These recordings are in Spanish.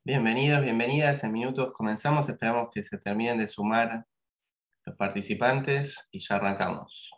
Bienvenidos, bienvenidas. En minutos comenzamos. Esperamos que se terminen de sumar los participantes y ya arrancamos.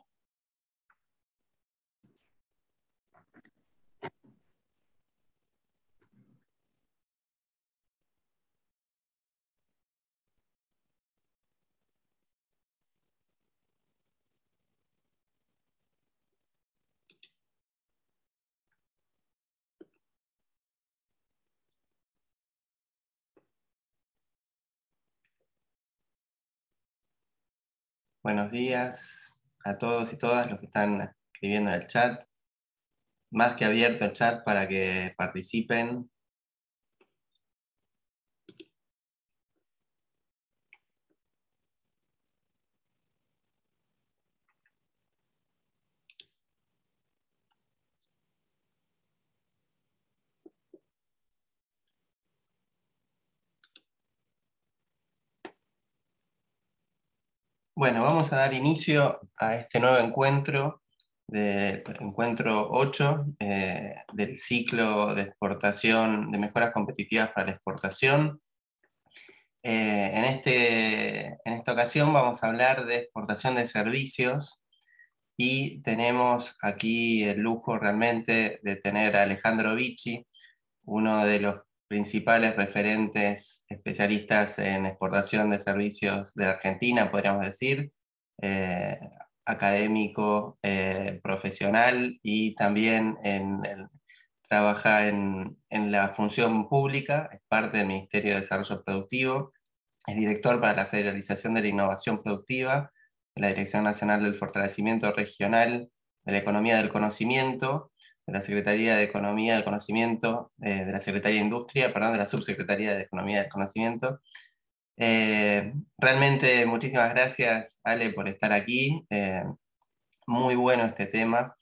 Buenos días a todos y todas los que están escribiendo en el chat. Más que abierto el chat para que participen. Bueno, vamos a dar inicio a este nuevo encuentro, encuentro 8 del ciclo de exportación, de mejoras competitivas para la exportación. En esta ocasión vamos a hablar de exportación de servicios y tenemos aquí el lujo realmente de tener a Alejandro Vicci, uno de los principales referentes especialistas en exportación de servicios de Argentina, podríamos decir, eh, académico, profesional y también trabaja en la función pública, es parte del Ministerio de Desarrollo Productivo, es director para la Federalización de la Innovación Productiva, de la Dirección Nacional del Fortalecimiento Regional de la Economía del Conocimiento, de la Secretaría de Economía del Conocimiento, de la Secretaría de Industria, perdón, de la Subsecretaría de Economía del Conocimiento. Realmente muchísimas gracias, Ale, por estar aquí. Muy bueno este tema.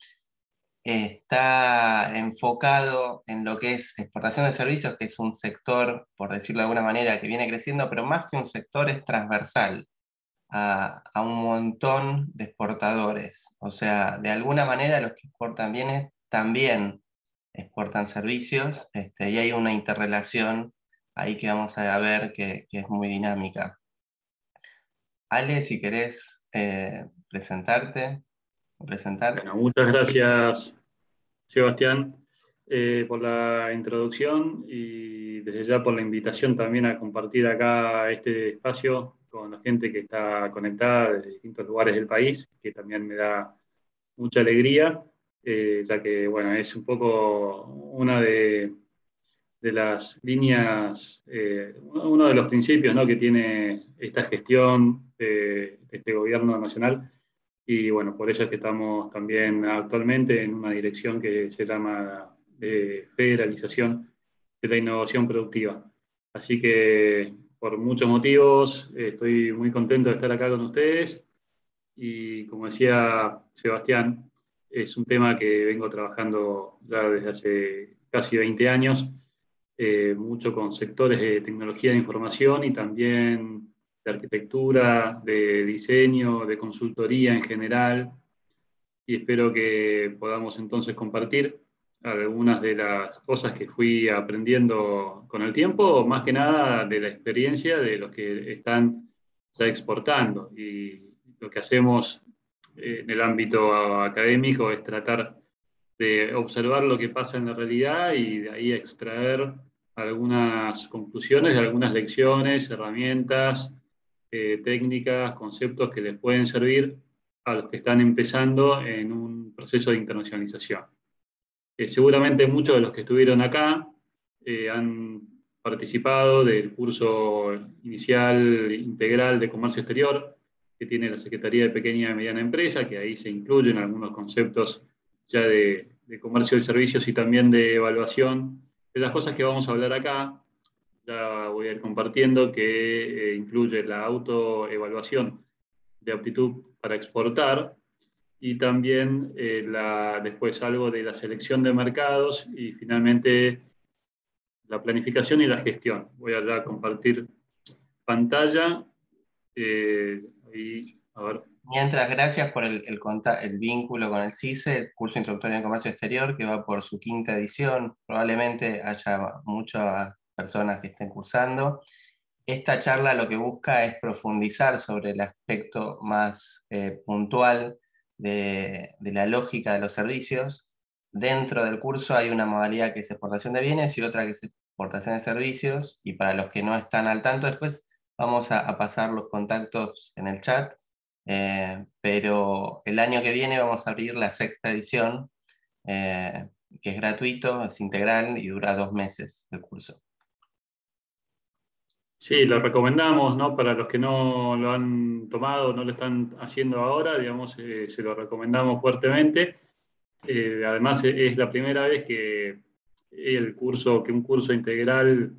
Está enfocado en lo que es exportación de servicios, que es un sector, por decirlo de alguna manera, que viene creciendo, pero más que un sector es transversal a un montón de exportadores. O sea, de alguna manera los que exportan bienes también exportan servicios, y hay una interrelación ahí que vamos a ver que es muy dinámica. Ale, si querés presentarte. Bueno, muchas gracias, Sebastián, por la introducción y desde ya por la invitación también a compartir acá este espacio con la gente que está conectada de distintos lugares del país, que también me da mucha alegría, ya que bueno, es un poco una de las líneas, uno de los principios, ¿no?, que tiene esta gestión de este gobierno nacional. Y bueno, por eso es que estamos también actualmente en una dirección que se llama Federalización de la Innovación Productiva. Así que por muchos motivos estoy muy contento de estar acá con ustedes y como decía Sebastián, es un tema que vengo trabajando ya desde hace casi 20 años, mucho con sectores de tecnología de información y también de arquitectura, de diseño, de consultoría en general, y espero que podamos entonces compartir algunas de las cosas que fui aprendiendo con el tiempo, más que nada de la experiencia de los que están ya exportando. Y lo que hacemos en el ámbito académico es tratar de observar lo que pasa en la realidad y de ahí extraer algunas conclusiones, algunas lecciones, herramientas, técnicas, conceptos que les pueden servir a los que están empezando en un proceso de internacionalización. Seguramente muchos de los que estuvieron acá han participado del curso inicial integral de comercio exterior que tiene la Secretaría de Pequeña y Mediana Empresa, que ahí se incluyen algunos conceptos ya de comercio de servicios y también de evaluación. De las cosas que vamos a hablar acá, ya voy a ir compartiendo, que incluye la autoevaluación de aptitud para exportar y también después algo de la selección de mercados y finalmente la planificación y la gestión. Voy a ya compartir pantalla. Y, a ver. Mientras, gracias por el vínculo con el CICE, el curso introductorio en comercio exterior, que va por su 5ª edición. Probablemente haya mucha personas que estén cursando. Esta charla lo que busca es profundizar sobre el aspecto más puntual de la lógica de los servicios. Dentro del curso hay una modalidad que es exportación de bienes y otra que es exportación de servicios, y para los que no están al tanto, después vamos a pasar los contactos en el chat, pero el año que viene vamos a abrir la 6ª edición, que es gratuito, es integral y dura 2 meses el curso. Sí, lo recomendamos, ¿no? Para los que no lo han tomado, no lo están haciendo ahora, digamos, se lo recomendamos fuertemente. Además, es la primera vez que un curso integral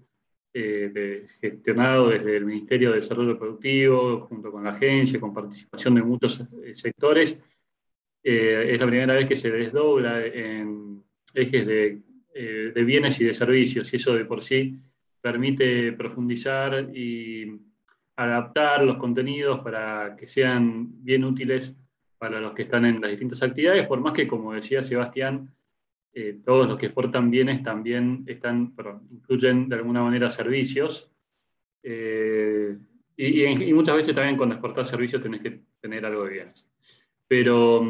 gestionado desde el Ministerio de Desarrollo Productivo, junto con la agencia, con participación de muchos sectores, es la primera vez que se desdobla en ejes de bienes y de servicios, y eso de por sí permite profundizar y adaptar los contenidos para que sean bien útiles para los que están en las distintas actividades, por más que, como decía Sebastián, todos los que exportan bienes también incluyen de alguna manera servicios, y muchas veces también cuando exportás servicios tenés que tener algo de bienes. Pero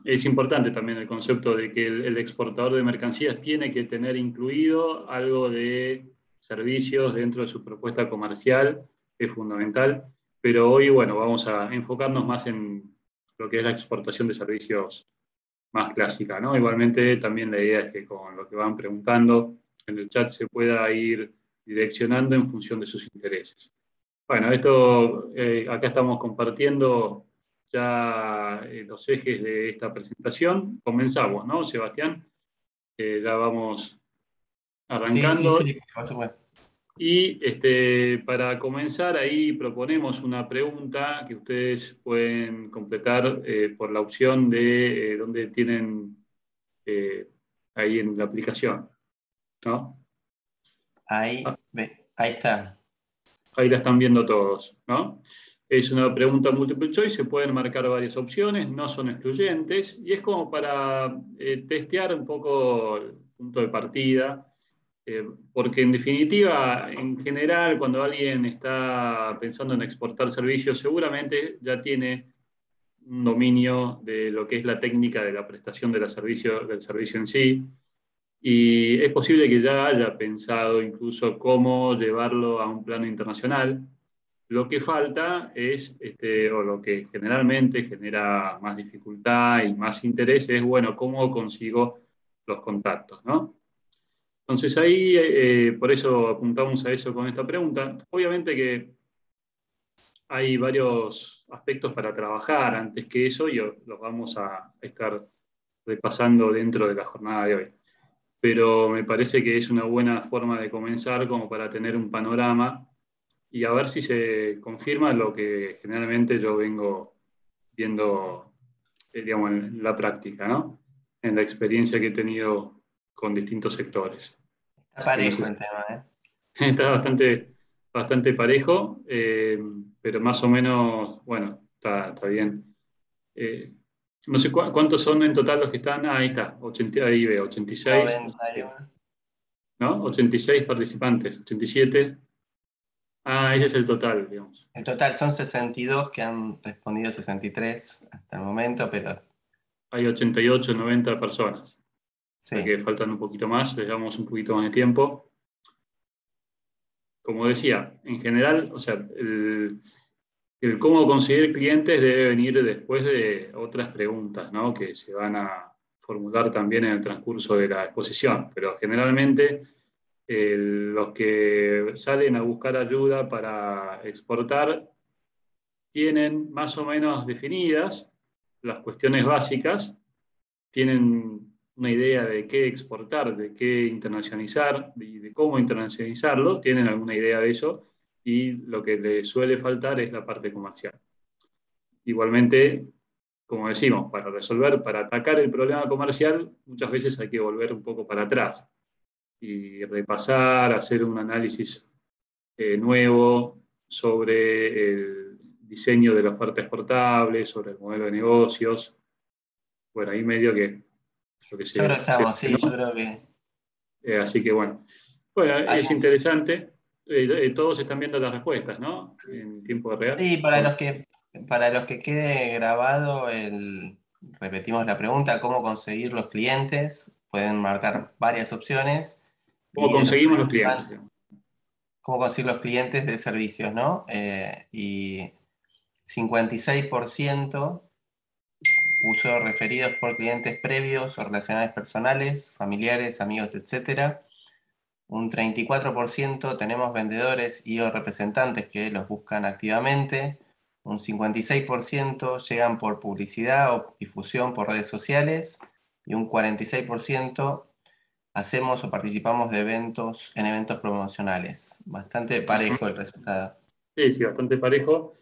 es importante también el concepto de que el exportador de mercancías tiene que tener incluido algo de servicios dentro de su propuesta comercial, es fundamental. Pero hoy, bueno, vamos a enfocarnos más en lo que es la exportación de servicios más clásica, ¿no? Igualmente, también la idea es que con lo que van preguntando en el chat se pueda ir direccionando en función de sus intereses. Bueno, acá estamos compartiendo ya los ejes de esta presentación. Comenzamos, ¿no, Sebastián? Ya vamos arrancando. Sí, por supuesto. Y para comenzar, ahí proponemos una pregunta que ustedes pueden completar por la opción de donde tienen ahí en la aplicación, ¿no? Ahí está. Ahí la están viendo todos, ¿no? Es una pregunta multiple choice, se pueden marcar varias opciones, no son excluyentes, y es como para testear un poco el punto de partida, porque en definitiva, en general, cuando alguien está pensando en exportar servicios, seguramente ya tiene un dominio de lo que es la técnica de la prestación del servicio en sí, y es posible que ya haya pensado incluso cómo llevarlo a un plano internacional. Lo que falta es, o lo que generalmente genera más dificultad y más interés, es, bueno, cómo consigo los contactos, ¿no? Entonces ahí, por eso apuntamos a eso con esta pregunta. Obviamente que hay varios aspectos para trabajar antes que eso y los vamos a estar repasando dentro de la jornada de hoy. Pero me parece que es una buena forma de comenzar como para tener un panorama y a ver si se confirma lo que generalmente yo vengo viendo, digamos, en la práctica, ¿no? En la experiencia que he tenido con distintos sectores. Está parejo el tema, ¿eh? Está bastante parejo, pero más o menos, bueno, está bien. No sé cuántos son en total los que están. Ahí está, ahí veo, 86, 91. ¿no? 86 participantes, 87. Ah, ese es el total, digamos. En total son 62 que han respondido, 63 hasta el momento, pero Hay 88, 90 personas. O sea sí. que faltan un poquito más, les damos un poquito más de tiempo. Como decía, en general, o sea, el cómo conseguir clientes debe venir después de otras preguntas, ¿no? Que se van a formular también en el transcurso de la exposición. Pero generalmente los que salen a buscar ayuda para exportar tienen más o menos definidas las cuestiones básicas, tienen una idea de qué exportar, de qué internacionalizar y de cómo internacionalizarlo, tienen alguna idea de eso, y lo que les suele faltar es la parte comercial. Igualmente, como decimos, para atacar el problema comercial, muchas veces hay que volver un poco para atrás y repasar, hacer un análisis nuevo sobre el diseño de la oferta exportable, sobre el modelo de negocios. Bueno, ahí medio que lo que Yo creo que se estamos, hace, sí, yo ¿no? creo que Así que bueno. Bueno, Hay es interesante. Todos están viendo las respuestas, ¿no? En tiempo real. Sí, para los que quede grabado, repetimos la pregunta, ¿cómo conseguir los clientes? Pueden marcar varias opciones ¿Cómo y de los conseguimos los clientes, digamos? cómo conseguir los clientes de servicios, ¿no? Y 56% uso referidos por clientes previos o relacionales personales, familiares, amigos, etcétera. Un 34% tenemos vendedores y o representantes que los buscan activamente. Un 56% llegan por publicidad o difusión por redes sociales. Y un 46% hacemos o participamos en eventos promocionales. Bastante parejo el resultado. Sí, sí, bastante parejo.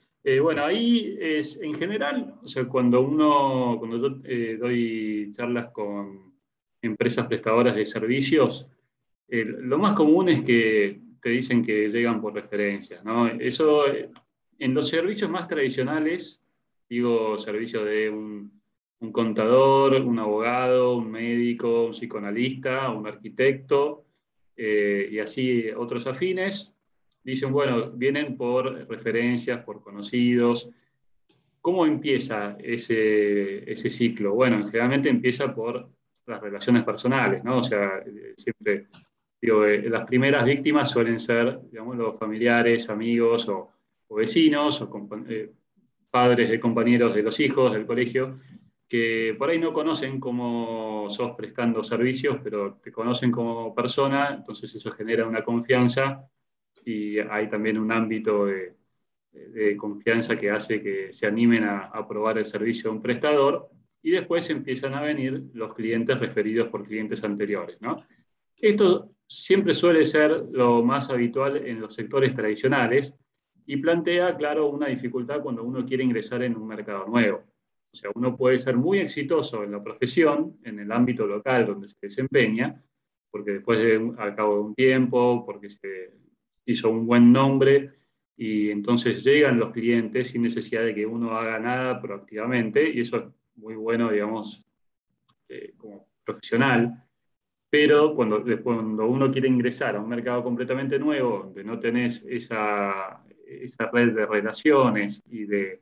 Bueno, ahí es, en general, o sea, cuando yo doy charlas con empresas prestadoras de servicios, lo más común es que te dicen que llegan por referencias, ¿no? Eso, en los servicios más tradicionales, digo, servicios de un contador, un abogado, un médico, un psicoanalista, un arquitecto, y así otros afines, dicen, bueno, vienen por referencias, por conocidos. ¿Cómo empieza ese ciclo? Bueno, generalmente empieza por las relaciones personales, ¿no? O sea, siempre, digo, las primeras víctimas suelen ser, digamos, los familiares, amigos o vecinos, padres de compañeros de los hijos del colegio, que por ahí no conocen cómo sos prestando servicios, pero te conocen como persona, entonces eso genera una confianza y hay también un ámbito de confianza que hace que se animen a probar el servicio de un prestador y después empiezan a venir los clientes referidos por clientes anteriores, ¿no? Esto siempre suele ser lo más habitual en los sectores tradicionales y plantea, claro, una dificultad cuando uno quiere ingresar en un mercado nuevo. O sea, uno puede ser muy exitoso en la profesión, en el ámbito local donde se desempeña, porque al cabo de un tiempo, porque se hizo un buen nombre, y entonces llegan los clientes sin necesidad de que uno haga nada proactivamente, y eso es muy bueno, digamos, como profesional. Pero cuando uno quiere ingresar a un mercado completamente nuevo, donde no tenés esa red de relaciones y de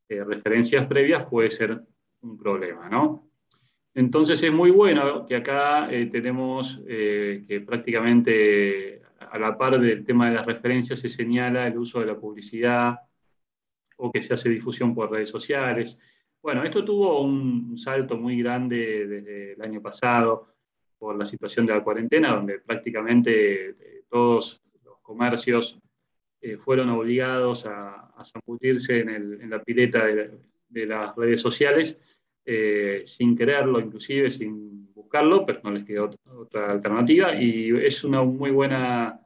referencias previas, puede ser un problema, ¿no? Entonces es muy bueno que acá tenemos que prácticamente a la par del tema de las referencias se señala el uso de la publicidad o que se hace difusión por redes sociales. Bueno, esto tuvo un salto muy grande desde el año pasado por la situación de la cuarentena, donde prácticamente todos los comercios fueron obligados a zambutirse en la pileta de las redes sociales, sin quererlo, inclusive sin buscarlo, pero no les quedó otra alternativa. Y es una muy buena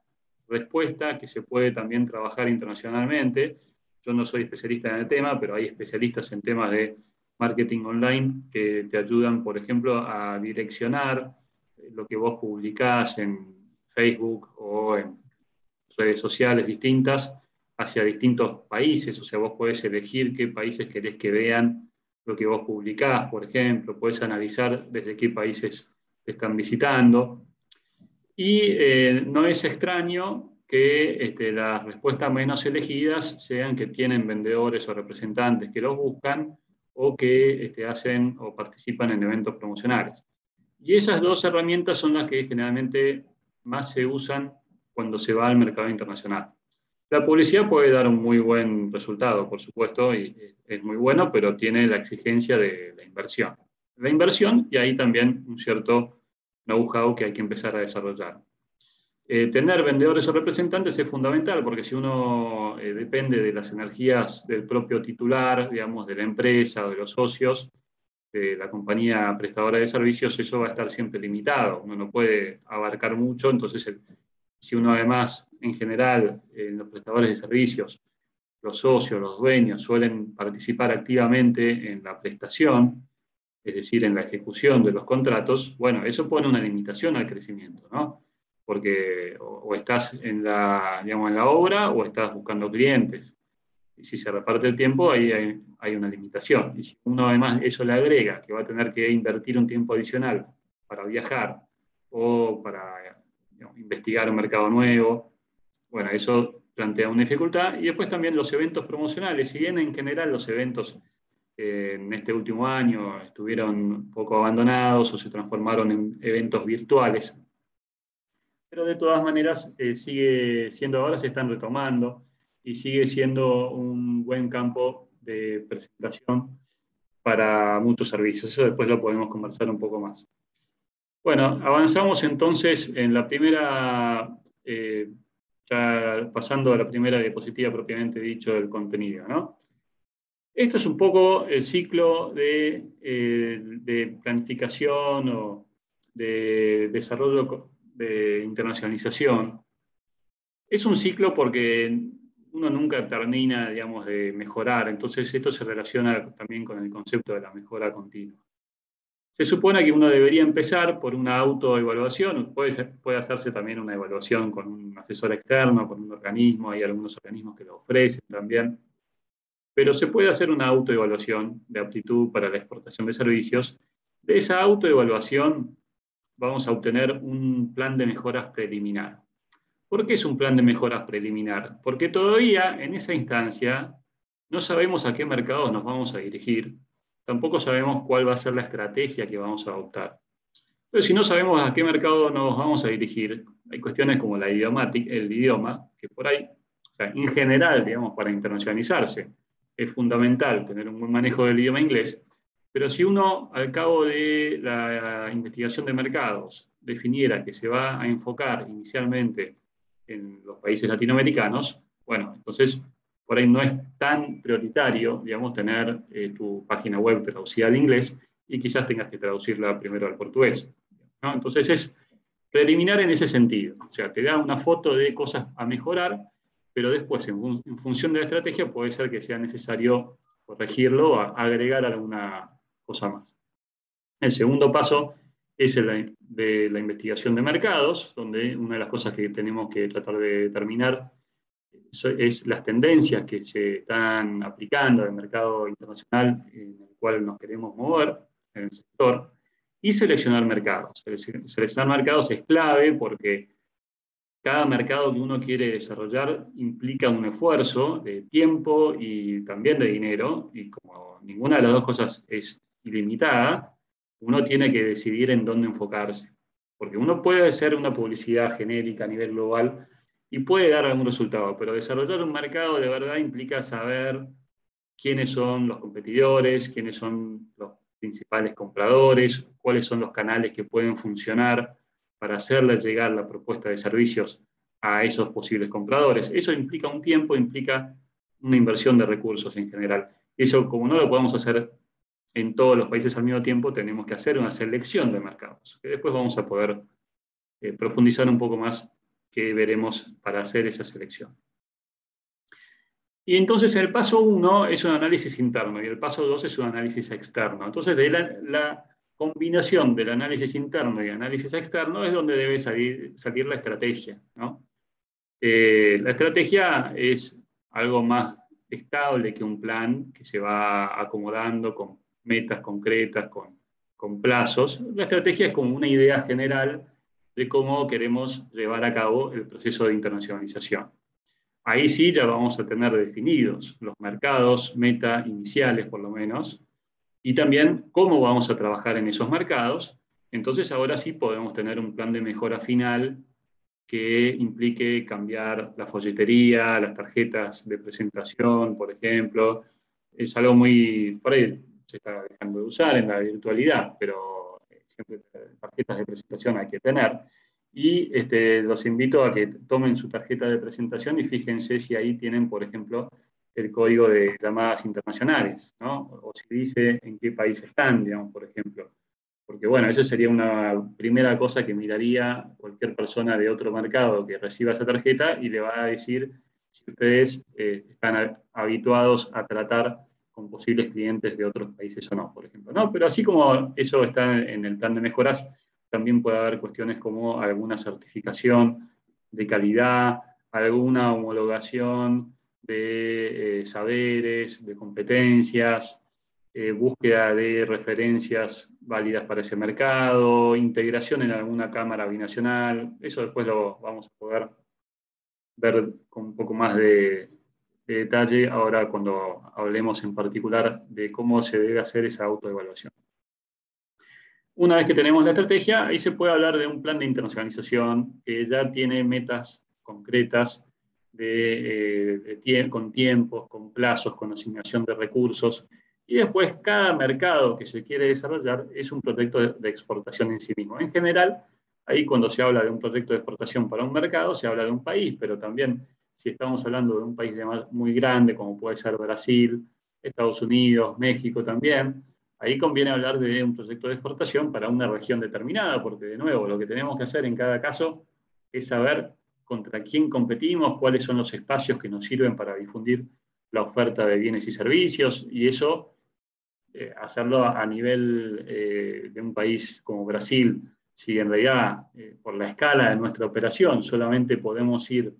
respuesta que se puede también trabajar internacionalmente. Yo no soy especialista en el tema, pero hay especialistas en temas de marketing online que te ayudan, por ejemplo, a direccionar lo que vos publicás en Facebook o en redes sociales distintas hacia distintos países. O sea, vos podés elegir qué países querés que vean lo que vos publicás, por ejemplo, podés analizar desde qué países te están visitando. Y no es extraño que las respuestas menos elegidas sean que tienen vendedores o representantes que los buscan o que hacen o participan en eventos promocionales. Y esas dos herramientas son las que generalmente más se usan cuando se va al mercado internacional. La publicidad puede dar un muy buen resultado, por supuesto, y es muy bueno, pero tiene la exigencia de la inversión. La inversión y ahí también un cierto know-how que hay que empezar a desarrollar. Tener vendedores o representantes es fundamental porque si uno depende de las energías del propio titular, digamos, de la empresa o de los socios, de la compañía prestadora de servicios, eso va a estar siempre limitado. Uno no puede abarcar mucho, entonces si uno además, en general, los prestadores de servicios, los socios, los dueños, suelen participar activamente en la prestación, es decir, en la ejecución de los contratos, bueno, eso pone una limitación al crecimiento, ¿no? Porque o estás digamos, en la obra o estás buscando clientes. Y si se reparte el tiempo, ahí hay una limitación. Y si uno además eso le agrega, que va a tener que invertir un tiempo adicional para viajar o para, digamos, investigar un mercado nuevo. Bueno, eso plantea una dificultad. Y después también los eventos promocionales. Si bien en general los eventos en este último año estuvieron un poco abandonados o se transformaron en eventos virtuales, pero de todas maneras sigue siendo, ahora se están retomando y sigue siendo un buen campo de presentación para muchos servicios. Eso después lo podemos conversar un poco más. Bueno, avanzamos entonces en la primera, ya pasando a la primera diapositiva propiamente dicho del contenido, ¿no? Esto es un poco el ciclo de planificación o de desarrollo de internacionalización. Es un ciclo porque uno nunca termina, digamos, de mejorar, entonces esto se relaciona también con el concepto de la mejora continua. Se supone que uno debería empezar por una autoevaluación, puede hacerse también una evaluación con un asesor externo, con un organismo, hay algunos organismos que lo ofrecen también, pero se puede hacer una autoevaluación de aptitud para la exportación de servicios. De esa autoevaluación vamos a obtener un plan de mejoras preliminar. ¿Por qué es un plan de mejoras preliminar? Porque todavía en esa instancia no sabemos a qué mercados nos vamos a dirigir, tampoco sabemos cuál va a ser la estrategia que vamos a adoptar. Entonces, si no sabemos a qué mercado nos vamos a dirigir, hay cuestiones como el idioma, que por ahí, o sea, en general, digamos, para internacionalizarse, es fundamental tener un buen manejo del idioma inglés, pero si uno, al cabo de la investigación de mercados, definiera que se va a enfocar inicialmente en los países latinoamericanos, bueno, entonces por ahí no es tan prioritario, digamos, tener tu página web traducida al inglés y quizás tengas que traducirla primero al portugués, ¿no? Entonces es preliminar en ese sentido, o sea, te da una foto de cosas a mejorar, pero después en función de la estrategia puede ser que sea necesario corregirlo o agregar alguna cosa más. El segundo paso es el de la investigación de mercados, donde una de las cosas que tenemos que tratar de determinar es las tendencias que se están aplicando en el mercado internacional en el cual nos queremos mover, en el sector, y seleccionar mercados. Seleccionar mercados es clave porque cada mercado que uno quiere desarrollar implica un esfuerzo de tiempo y también de dinero, y como ninguna de las dos cosas es ilimitada, uno tiene que decidir en dónde enfocarse. Porque uno puede hacer una publicidad genérica a nivel global y puede dar algún resultado, pero desarrollar un mercado de verdad implica saber quiénes son los competidores, quiénes son los principales compradores, cuáles son los canales que pueden funcionar para hacerle llegar la propuesta de servicios a esos posibles compradores. Eso implica un tiempo, implica una inversión de recursos en general. Eso, como no lo podemos hacer en todos los países al mismo tiempo, tenemos que hacer una selección de mercados, que después vamos a poder profundizar un poco más, que veremos para hacer esa selección. Y entonces el paso 1 es un análisis interno y el paso 2 es un análisis externo. Entonces de la combinación del análisis interno y análisis externo es donde debe salir la estrategia, ¿no? La estrategia es algo más estable que un plan que se va acomodando con metas concretas, con plazos. La estrategia es como una idea general de cómo queremos llevar a cabo el proceso de internacionalización. Ahí sí ya vamos a tener definidos los mercados meta iniciales por lo menos, y también cómo vamos a trabajar en esos mercados. Entonces ahora sí podemos tener un plan de mejora final que implique cambiar la folletería, las tarjetas de presentación, por ejemplo. Es algo muy, por ahí se está dejando de usar en la virtualidad, pero siempre tarjetas de presentación hay que tener. Y los invito a que tomen su tarjeta de presentación y fíjense si ahí tienen, por ejemplo, el código de llamadas internacionales, ¿no? O si dice en qué país están, digamos, por ejemplo. Porque, bueno, eso sería una primera cosa que miraría cualquier persona de otro mercado que reciba esa tarjeta y le va a decir si ustedes están habituados a tratar con posibles clientes de otros países o no, por ejemplo, ¿no? Pero así como eso está en el plan de mejoras, también puede haber cuestiones como alguna certificación de calidad, alguna homologación de saberes, de competencias, búsqueda de referencias válidas para ese mercado, integración en alguna cámara binacional. Eso después lo vamos a poder ver con un poco más de detalle ahora cuando hablemos en particular de cómo se debe hacer esa autoevaluación. Una vez que tenemos la estrategia, ahí se puede hablar de un plan de internacionalización que ya tiene metas concretas con tiempos, con plazos, con asignación de recursos. Y después cada mercado que se quiere desarrollar es un proyecto de exportación en sí mismo. En general, ahí cuando se habla de un proyecto de exportación para un mercado, se habla de un país, pero también si estamos hablando de un país muy grande, como puede ser Brasil, Estados Unidos, México también, ahí conviene hablar de un proyecto de exportación para una región determinada, porque de nuevo, lo que tenemos que hacer en cada caso es saber contra quién competimos, cuáles son los espacios que nos sirven para difundir la oferta de bienes y servicios, y eso hacerlo a nivel de un país como Brasil, si en realidad por la escala de nuestra operación solamente podemos ir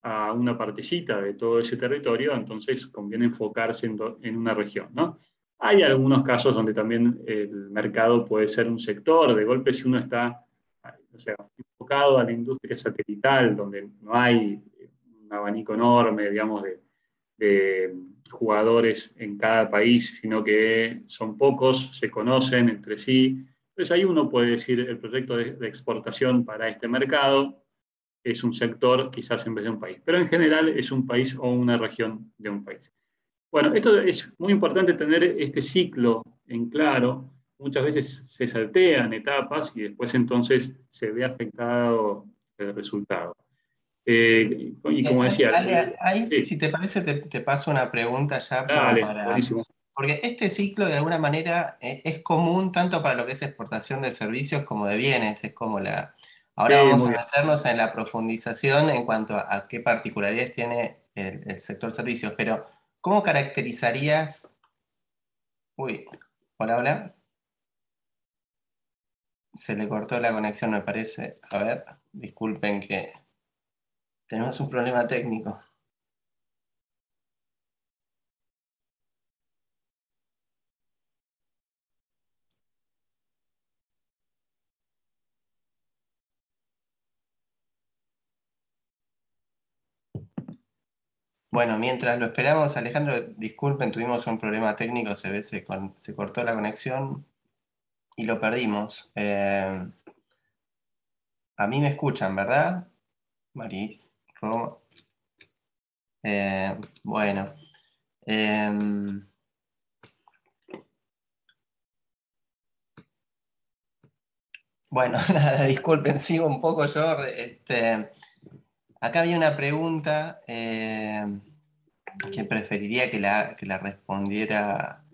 a una partecita de todo ese territorio, entonces conviene enfocarse en una región, ¿no? Hay algunos casos donde también el mercado puede ser un sector, de golpe si uno está, o sea, enfocado a la industria satelital, donde no hay un abanico enorme, digamos, de jugadores en cada país, sino que son pocos, se conocen entre sí. Entonces ahí uno puede decir el proyecto de exportación para este mercado es un sector quizás en vez de un país, pero en general es un país o una región de un país. Bueno, esto es muy importante tener este ciclo en claro. Muchas veces se saltean etapas y después entonces se ve afectado el resultado. Y como decía, Ahí, sí, si te parece, te paso una pregunta ya como dale, para... buenísimo. Porque este ciclo de alguna manera es común tanto para lo que es exportación de servicios como de bienes. Es como la... Ahora Sí, vamos muy a bien. meternos en la profundización en cuanto a qué particularidades tiene el sector servicios, pero ¿cómo caracterizarías... Uy, hola, hola. Se le cortó la conexión, me parece. A ver, disculpen que tenemos un problema técnico. Bueno, mientras lo esperamos, Alejandro, disculpen, tuvimos un problema técnico, se ve, se cortó la conexión y lo perdimos. A mí me escuchan, ¿verdad? Mari, Roma. Bueno. em, bueno, nada, disculpen, sigo un poco yo. Acá había una pregunta que preferiría que la respondiera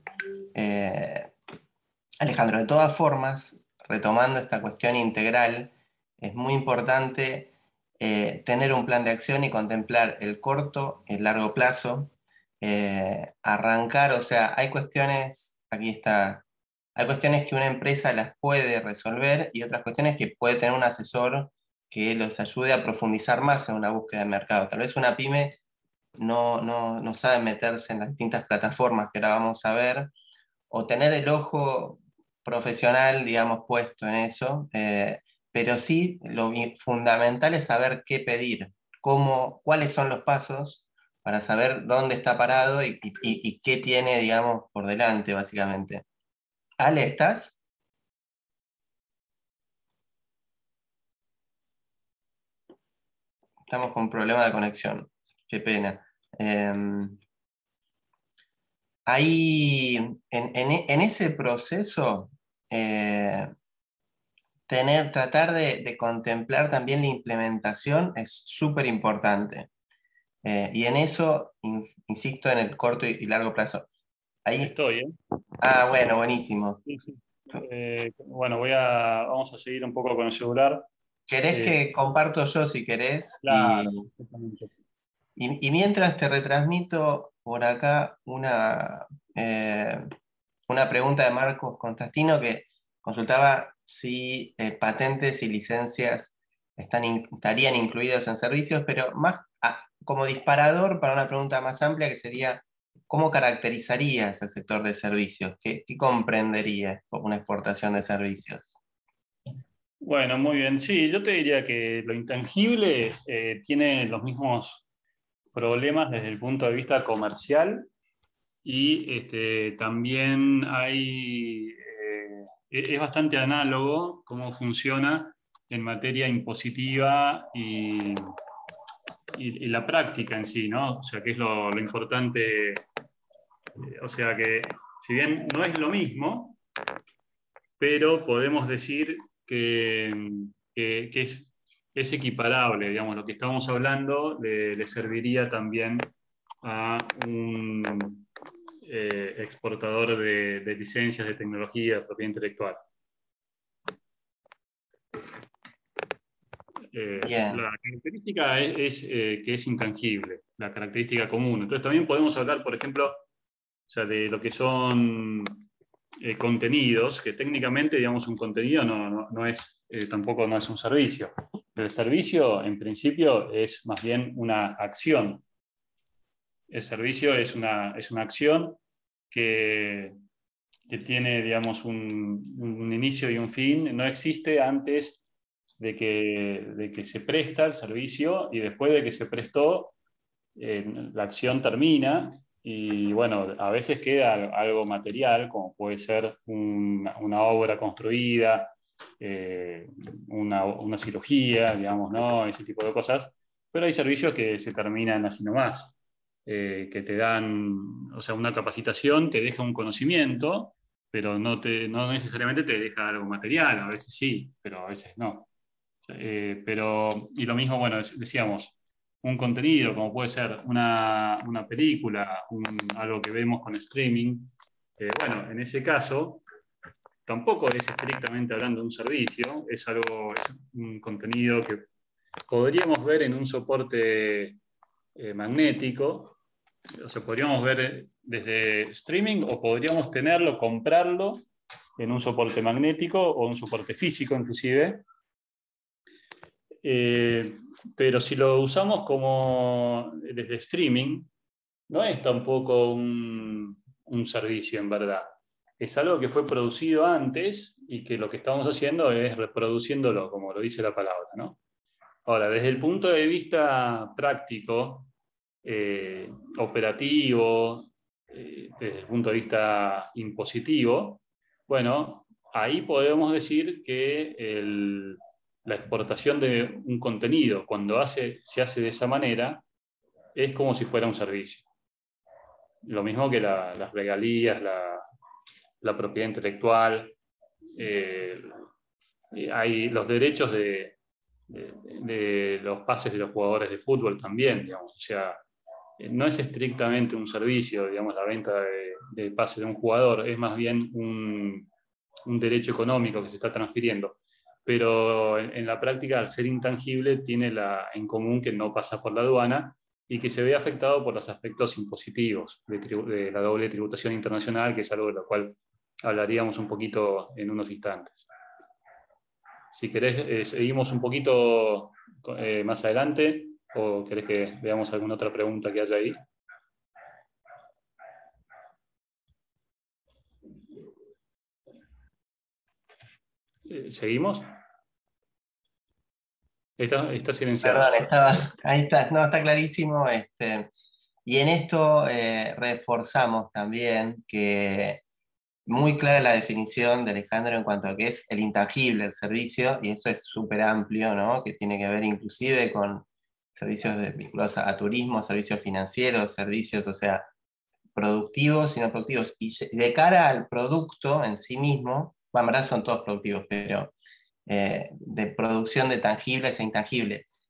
Alejandro. De todas formas, retomando esta cuestión integral, es muy importante tener un plan de acción y contemplar el corto, el largo plazo, arrancar, o sea, hay cuestiones, aquí está, hay cuestiones que una empresa las puede resolver y otras cuestiones que puede tener un asesor que los ayude a profundizar más en una búsqueda de mercado. Tal vez una pyme no sabe meterse en las distintas plataformas que ahora vamos a ver, o tener el ojo profesional, digamos, puesto en eso, pero sí fundamental es saber qué pedir, cuáles son los pasos para saber dónde está parado y qué tiene, digamos, por delante, básicamente. Ale, ¿estás? Estamos con problema de conexión. Qué pena. Ahí, en ese proceso, eh, tratar de contemplar también la implementación es súper importante. Y en eso, insisto, en el corto y largo plazo. Ahí, Estoy, ¿eh? bueno, buenísimo. Sí, sí. Bueno, vamos a seguir un poco con el celular. ¿Querés Eh, que comparto yo si querés? claro, exactamente. Y mientras te retransmito por acá una pregunta de Marcos Constantino que consultaba si patentes y licencias estarían incluidos en servicios, pero más como disparador para una pregunta más amplia que sería ¿cómo caracterizarías el sector de servicios? ¿Qué comprendería como una exportación de servicios? Bueno, muy bien. Sí, yo te diría que lo intangible tiene los mismos problemas desde el punto de vista comercial y también es bastante análogo cómo funciona en materia impositiva y la práctica en sí, ¿no? O sea, que es lo importante. O sea que, si bien no es lo mismo, pero podemos decir que es equiparable, digamos, lo que estamos hablando le serviría también a un exportador de licencias de tecnología, de propiedad intelectual. Bien, La característica es que es intangible, la característica común. Entonces también podemos hablar, por ejemplo, o sea, de lo que son contenidos, que técnicamente, digamos, un contenido no es, tampoco no es un servicio. Pero el servicio, en principio, es más bien una acción. El servicio es una acción que, que tiene, digamos, un inicio y un fin. No existe antes de que se presta el servicio y después de que se prestó, la acción termina y bueno, a veces queda algo material, como puede ser una obra construida, una cirugía, digamos, ¿no? Ese tipo de cosas. Pero hay servicios que se terminan así nomás, que te dan, o sea, una capacitación te deja un conocimiento, pero no necesariamente te deja algo material, a veces sí, pero a veces no. Y lo mismo, bueno, decíamos, un contenido, como puede ser una película, algo que vemos con streaming. Bueno, en ese caso, tampoco es estrictamente hablando de un servicio, es un contenido que podríamos ver en un soporte magnético, o sea, podríamos ver desde streaming o podríamos tenerlo, comprarlo en un soporte magnético o un soporte físico inclusive. Eh, pero si lo usamos como desde streaming, no es tampoco un servicio en verdad. Es algo que fue producido antes y que lo que estamos haciendo es reproduciéndolo, como lo dice la palabra, ¿no? Ahora, desde el punto de vista práctico, operativo, desde el punto de vista impositivo, bueno, ahí podemos decir que la exportación de un contenido, cuando se hace de esa manera, es como si fuera un servicio. Lo mismo que las regalías, la propiedad intelectual, eh, hay los derechos de los pases de los jugadores de fútbol también, digamos. O sea, no es estrictamente un servicio, digamos, la venta de pases de un jugador, es más bien un derecho económico que se está transfiriendo. Pero en la práctica, al ser intangible, tiene en común que no pasa por la aduana y que se ve afectado por los aspectos impositivos de la doble tributación internacional, que es algo de lo cual hablaríamos un poquito en unos instantes. Si querés, seguimos un poquito más adelante o querés que veamos alguna otra pregunta que haya ahí. ¿Seguimos? Está silenciado. perdón, ahí está, no, está clarísimo. Y en esto reforzamos también que muy clara la definición de Alejandro en cuanto a qué es el intangible, el servicio, y eso es súper amplio, ¿no? Que tiene que ver inclusive con servicios vinculados a turismo, servicios financieros, servicios, o sea, productivos y no productivos. Y de cara al producto en sí mismo, bueno, en verdad son todos productivos, pero de producción de tangibles e intangibles.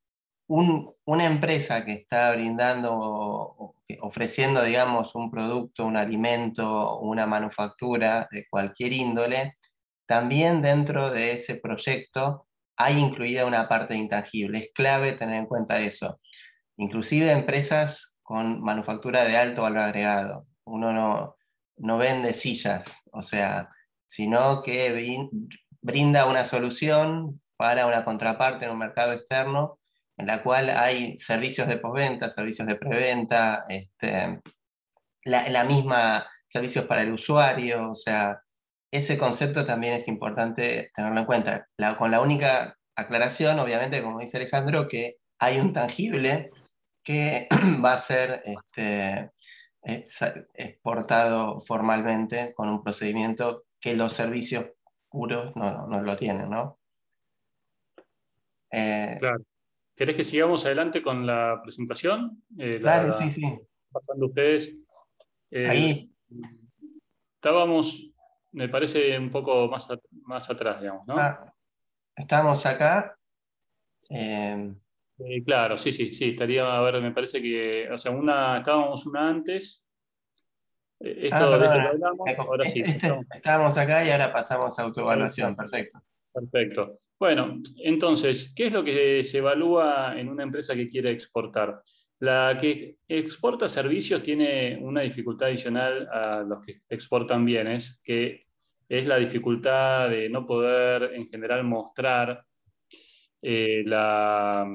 Una empresa que está brindando, ofreciendo, digamos, un producto, un alimento, una manufactura de cualquier índole, también dentro de ese proyecto hay incluida una parte de intangible. Es clave tener en cuenta eso. Inclusive empresas con manufactura de alto valor agregado. Uno no vende sillas, o sea, sino que brinda una solución para una contraparte en un mercado externo en la cual hay servicios de postventa, servicios de preventa, la misma servicios para el usuario, o sea, ese concepto también es importante tenerlo en cuenta. Con la única aclaración, obviamente, como dice Alejandro, que hay un tangible que va a ser exportado formalmente con un procedimiento que los servicios puros no lo tienen, ¿no? Claro. ¿Querés que sigamos adelante con la presentación? Dale, sí, sí. Pasando ustedes. El- Ahí Estábamos, me parece, un poco más atrás, digamos, ¿no? estamos acá. eh, Claro, sí, sí, sí, estaría, a ver, me parece que, o sea, estábamos una antes, de esto que Perdona. hablamos, ahora sí, estamos. Estábamos acá y ahora pasamos a autoevaluación. Exacto, Perfecto. perfecto. Bueno, entonces, ¿qué es lo que se evalúa en una empresa que quiere exportar? La que exporta servicios tiene una dificultad adicional a los que exportan bienes, que es la dificultad de no poder en general mostrar eh, la,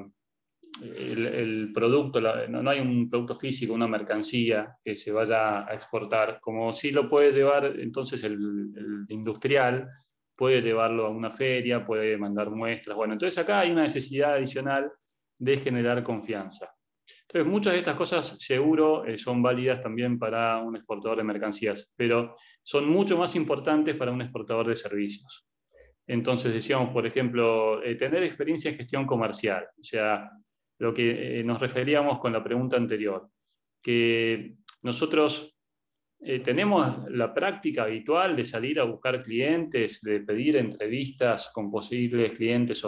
el producto, no hay un producto físico, una mercancía que se vaya a exportar, como si lo puede llevar entonces el industrial, puede llevarlo a una feria, puede mandar muestras. Bueno, entonces acá hay una necesidad adicional de generar confianza. Entonces, muchas de estas cosas seguro son válidas también para un exportador de mercancías, pero son mucho más importantes para un exportador de servicios. Entonces decíamos, por ejemplo, tener experiencia en gestión comercial, o sea, lo que nos referíamos con la pregunta anterior, que nosotros tenemos la práctica habitual de salir a buscar clientes, de pedir entrevistas con posibles clientes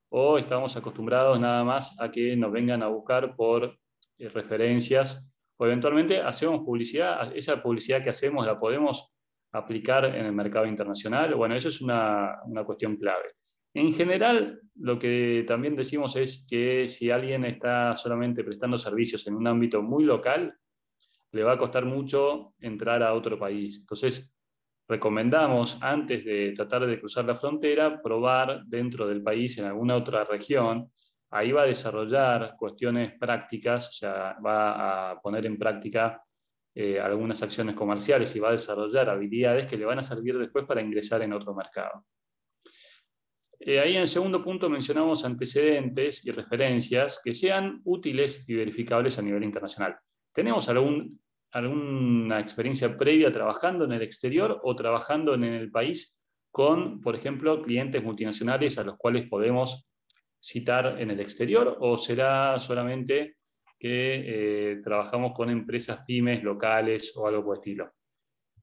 o estamos acostumbrados nada más a que nos vengan a buscar por referencias, o eventualmente hacemos publicidad, esa publicidad que hacemos la podemos aplicar en el mercado internacional. Bueno, eso es una cuestión clave. En general, lo que también decimos es que si alguien está solamente prestando servicios en un ámbito muy local, le va a costar mucho entrar a otro país. Entonces, recomendamos, antes de tratar de cruzar la frontera, probar dentro del país, en alguna otra región. Ahí va a desarrollar cuestiones prácticas, o sea, va a poner en práctica algunas acciones comerciales y va a desarrollar habilidades que le van a servir después para ingresar en otro mercado. Ahí en el segundo punto mencionamos antecedentes y referencias que sean útiles y verificables a nivel internacional. ¿Tenemos alguna experiencia previa trabajando en el exterior o trabajando en el país con, por ejemplo, clientes multinacionales a los cuales podemos citar en el exterior? ¿O será solamente que trabajamos con empresas pymes locales o algo por el estilo?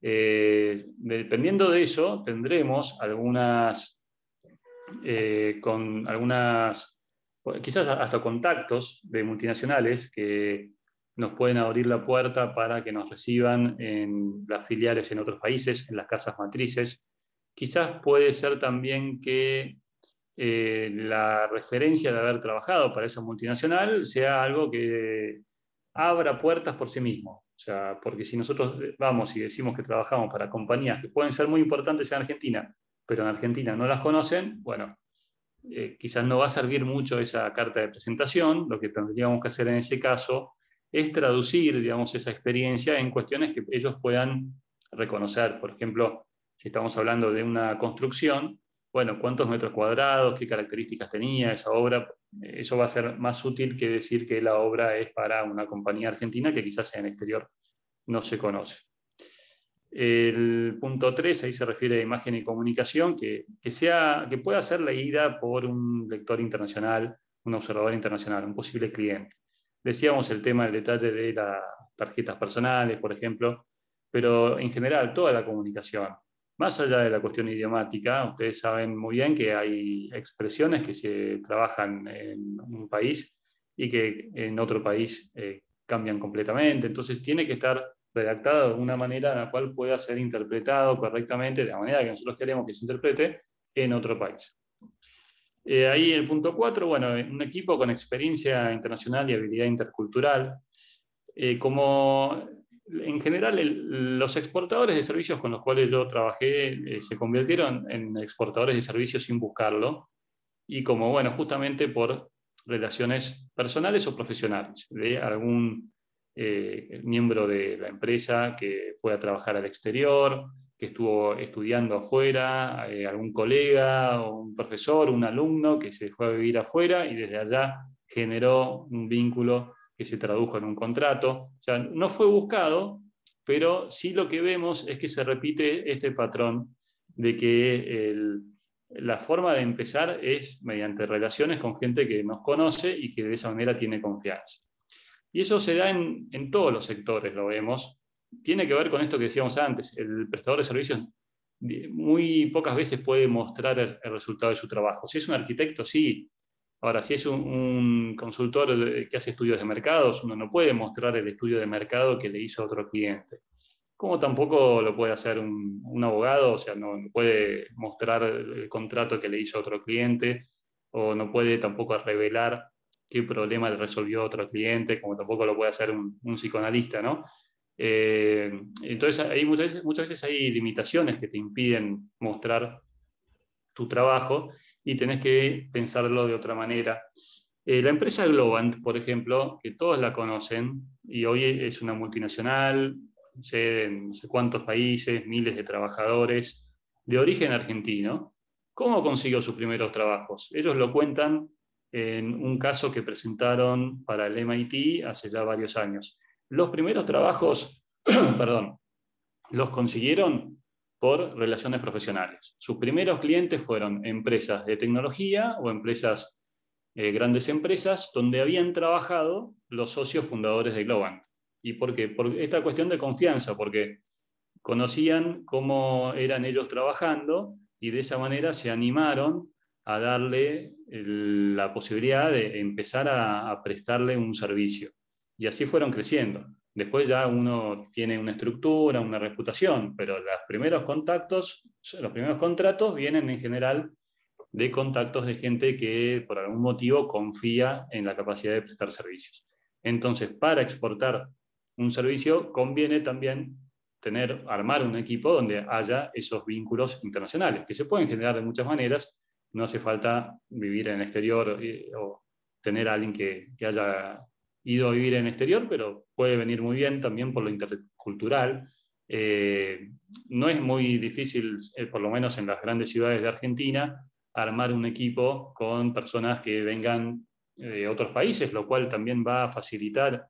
Dependiendo de eso, tendremos con algunas, quizás hasta contactos de multinacionales que nos pueden abrir la puerta para que nos reciban en las filiales en otros países, en las casas matrices. Quizás puede ser también que la referencia de haber trabajado para esa multinacional sea algo que abra puertas por sí mismo. O sea, porque si nosotros vamos y decimos que trabajamos para compañías que pueden ser muy importantes en Argentina, pero en Argentina no las conocen, bueno, quizás no va a servir mucho esa carta de presentación. Lo que tendríamos que hacer en ese caso es traducir, digamos, esa experiencia en cuestiones que ellos puedan reconocer. Por ejemplo, si estamos hablando de una construcción, bueno, cuántos metros cuadrados, qué características tenía esa obra. Eso va a ser más útil que decir que la obra es para una compañía argentina que quizás en el exterior no se conoce. El punto 3, ahí se refiere a imagen y comunicación, que pueda ser leída por un lector internacional, un observador internacional, un posible cliente. Decíamos el tema del detalle de las tarjetas personales, por ejemplo, pero en general toda la comunicación, más allá de la cuestión idiomática, ustedes saben muy bien que hay expresiones que se trabajan en un país y que en otro país cambian completamente, entonces tiene que estar redactado de una manera en la cual pueda ser interpretado correctamente, de la manera que nosotros queremos que se interprete en otro país. Ahí el punto 4, bueno, un equipo con experiencia internacional y habilidad intercultural. Como en general los exportadores de servicios con los cuales yo trabajé se convirtieron en exportadores de servicios sin buscarlo, y como, bueno, justamente por relaciones personales o profesionales, de algún miembro de la empresa que fue a trabajar al exterior, que estuvo estudiando afuera, algún colega o un profesor, un alumno que se fue a vivir afuera y desde allá generó un vínculo que se tradujo en un contrato. O sea, no fue buscado, pero sí lo que vemos es que se repite este patrón de que la forma de empezar es mediante relaciones con gente que nos conoce y que de esa manera tiene confianza. Y eso se da en todos los sectores, lo vemos. Tiene que ver con esto que decíamos antes, el prestador de servicios muy pocas veces puede mostrar el resultado de su trabajo. Si es un arquitecto, sí. Ahora, si es un consultor que hace estudios de mercados, uno no puede mostrar el estudio de mercado que le hizo otro cliente. Como tampoco lo puede hacer un abogado, o sea, no puede mostrar el contrato que le hizo otro cliente, o no puede tampoco revelar qué problema le resolvió otro cliente, como tampoco lo puede hacer un psicoanalista, ¿no? Entonces, muchas veces hay limitaciones que te impiden mostrar tu trabajo y tenés que pensarlo de otra manera. La empresa Globant, por ejemplo, que todos la conocen, y hoy es una multinacional, en no sé cuántos países, miles de trabajadores, de origen argentino. ¿Cómo consiguió sus primeros trabajos? Ellos lo cuentan en un caso que presentaron para el MIT hace ya varios años. Los primeros trabajos, perdón, los consiguieron por relaciones profesionales. Sus primeros clientes fueron empresas de tecnología o empresas, grandes empresas, donde habían trabajado los socios fundadores de Globant. ¿Y por qué? Por esta cuestión de confianza, porque conocían cómo eran ellos trabajando y de esa manera se animaron a darle la posibilidad de empezar a prestarle un servicio. Y así fueron creciendo. Después ya uno tiene una estructura, una reputación, pero los primeros contratos vienen en general de contactos de gente que por algún motivo confía en la capacidad de prestar servicios. Entonces, para exportar un servicio conviene también armar un equipo donde haya esos vínculos internacionales, que se pueden generar de muchas maneras. No hace falta vivir en el exterior o tener a alguien que haya ido a vivir en el exterior, pero puede venir muy bien también por lo intercultural. No es muy difícil, por lo menos en las grandes ciudades de Argentina, armar un equipo con personas que vengan de otros países, lo cual también va a facilitar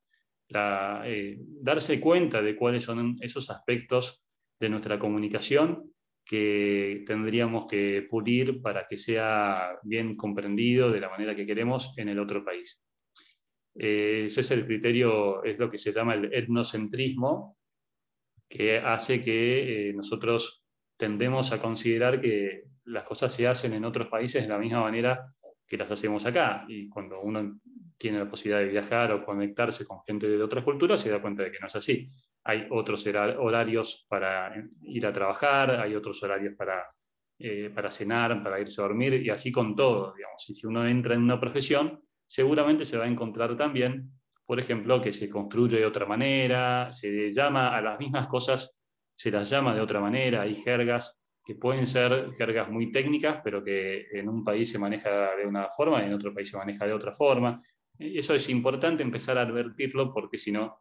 darse cuenta de cuáles son esos aspectos de nuestra comunicación que tendríamos que pulir para que sea bien comprendido de la manera que queremos en el otro país. Ese es el criterio, es lo que se llama el etnocentrismo, que hace que nosotros tendemos a considerar que las cosas se hacen en otros países de la misma manera que las hacemos acá. Y cuando uno tiene la posibilidad de viajar o conectarse con gente de otras culturas, se da cuenta de que no es así. Hay otros horarios para ir a trabajar, hay otros horarios para cenar, para irse a dormir, y así con todo, digamos. Y si uno entra en una profesión, seguramente se va a encontrar también, por ejemplo, que se construye de otra manera, se llama a las mismas cosas, se las llama de otra manera, hay jergas que pueden ser jergas muy técnicas, pero que en un país se maneja de una forma y en otro país se maneja de otra forma. Eso es importante empezar a advertirlo porque si no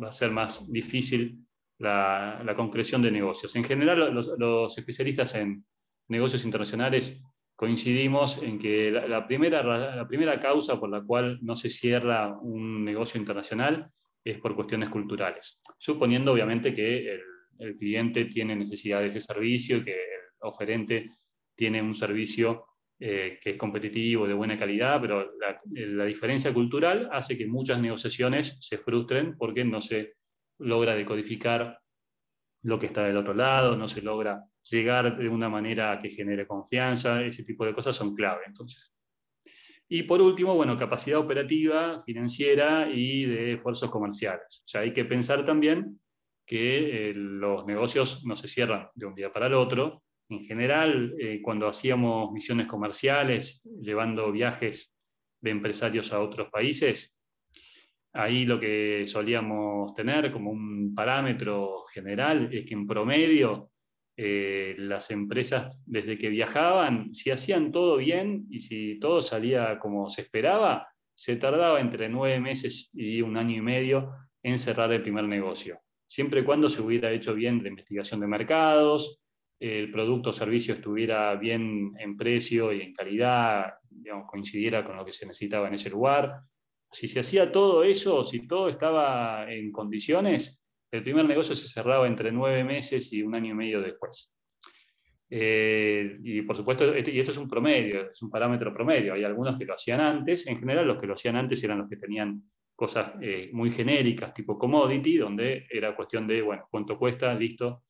va a ser más difícil la concreción de negocios. En general, los especialistas en negocios internacionales coincidimos en que la primera causa por la cual no se cierra un negocio internacional es por cuestiones culturales, suponiendo obviamente que el cliente tiene necesidades de servicio y que el oferente tiene un servicio que es competitivo, de buena calidad, pero la diferencia cultural hace que muchas negociaciones se frustren porque no se logra decodificar lo que está del otro lado, no se logra llegar de una manera que genere confianza, ese tipo de cosas son clave. Entonces. Y por último, bueno, capacidad operativa, financiera y de esfuerzos comerciales. O sea, hay que pensar también que los negocios no se cierran de un día para el otro. En general, cuando hacíamos misiones comerciales, llevando viajes de empresarios a otros países, ahí lo que solíamos tener como un parámetro general es que en promedio las empresas desde que viajaban, si hacían todo bien y si todo salía como se esperaba, se tardaba entre 9 meses y un año y medio en cerrar el primer negocio, siempre y cuando se hubiera hecho bien la investigación de mercados, el producto o servicio estuviera bien en precio y en calidad, digamos, coincidiera con lo que se necesitaba en ese lugar. Si se hacía todo eso, si todo estaba en condiciones, el primer negocio se cerraba entre 9 meses y 1 año y medio después. Y por supuesto, y esto es un promedio, es un parámetro promedio. Hay algunos que lo hacían antes. En general, los que lo hacían antes eran los que tenían cosas muy genéricas, tipo commodity, donde era cuestión de, bueno, cuánto cuesta, listo,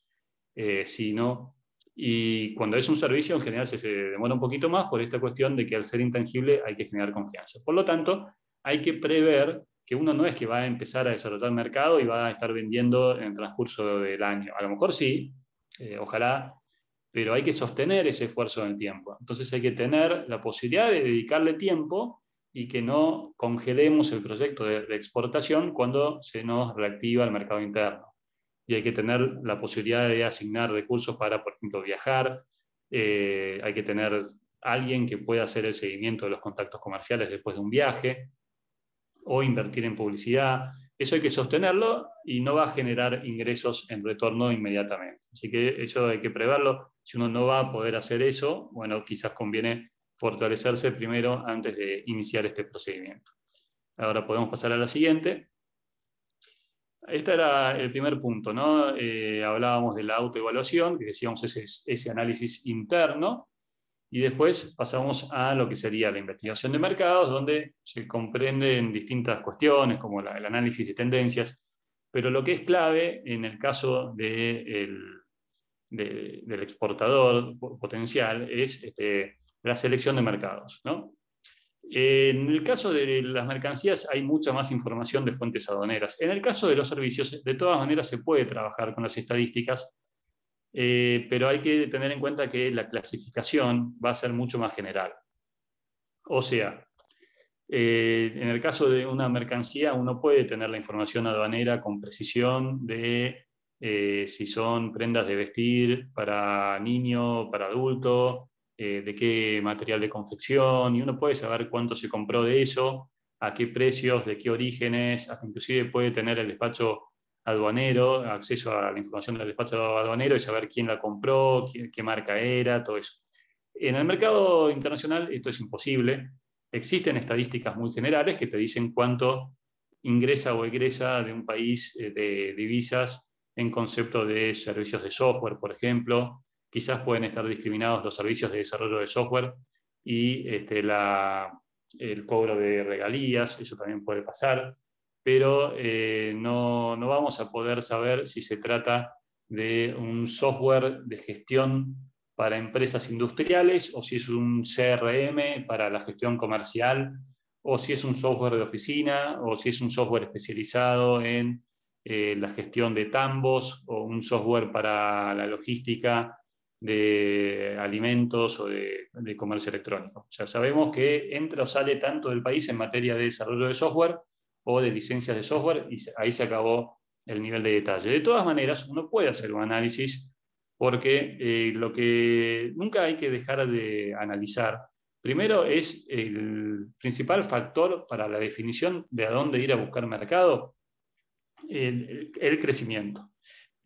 sí, no. Y cuando es un servicio, en general se demora un poquito más por esta cuestión de que al ser intangible hay que generar confianza. Por lo tanto, hay que prever que uno no es que va a empezar a desarrollar el mercado y va a estar vendiendo en el transcurso del año. A lo mejor sí, ojalá, pero hay que sostener ese esfuerzo en el tiempo. Entonces hay que tener la posibilidad de dedicarle tiempo y que no congelemos el proyecto de exportación cuando se nos reactiva el mercado interno. Y hay que tener la posibilidad de asignar recursos para, por ejemplo, viajar. Hay que tener alguien que pueda hacer el seguimiento de los contactos comerciales después de un viaje, o invertir en publicidad. Eso hay que sostenerlo y no va a generar ingresos en retorno inmediatamente. Así que eso hay que preverlo. Si uno no va a poder hacer eso, bueno, quizás conviene fortalecerse primero antes de iniciar este procedimiento. Ahora podemos pasar a la siguiente. Este era el primer punto, ¿no? Hablábamos de la autoevaluación, que decíamos ese análisis interno, y después pasamos a lo que sería la investigación de mercados, donde se comprenden distintas cuestiones, como el análisis de tendencias, pero lo que es clave en el caso del exportador potencial es la selección de mercados, ¿no? En el caso de las mercancías hay mucha más información de fuentes aduaneras. En el caso de los servicios, de todas maneras se puede trabajar con las estadísticas, pero hay que tener en cuenta que la clasificación va a ser mucho más general. O sea, en el caso de una mercancía, uno puede tener la información aduanera con precisión de si son prendas de vestir para niño, para adulto, de qué material de confección, y uno puede saber cuánto se compró de eso, a qué precios, de qué orígenes, hasta inclusive puede tener el despacho aduanero, acceso a la información del despacho aduanero y saber quién la compró, qué marca era, todo eso. En el mercado internacional esto es imposible. Existen estadísticas muy generales que te dicen cuánto ingresa o egresa de un país de divisas en concepto de servicios de software, por ejemplo. Quizás pueden estar discriminados los servicios de desarrollo de software y el cobro de regalías, eso también puede pasar, pero no vamos a poder saber si se trata de un software de gestión para empresas industriales, o si es un CRM para la gestión comercial, o si es un software de oficina, o si es un software especializado en la gestión de tambos, o un software para la logística de alimentos o de comercio electrónico. O sea, sabemos que entra o sale tanto del país en materia de desarrollo de software o de licencias de software, y ahí se acabó el nivel de detalle. De todas maneras, uno puede hacer un análisis, porque lo que nunca hay que dejar de analizar, primero, es el principal factor para la definición de a dónde ir a buscar mercado, el crecimiento.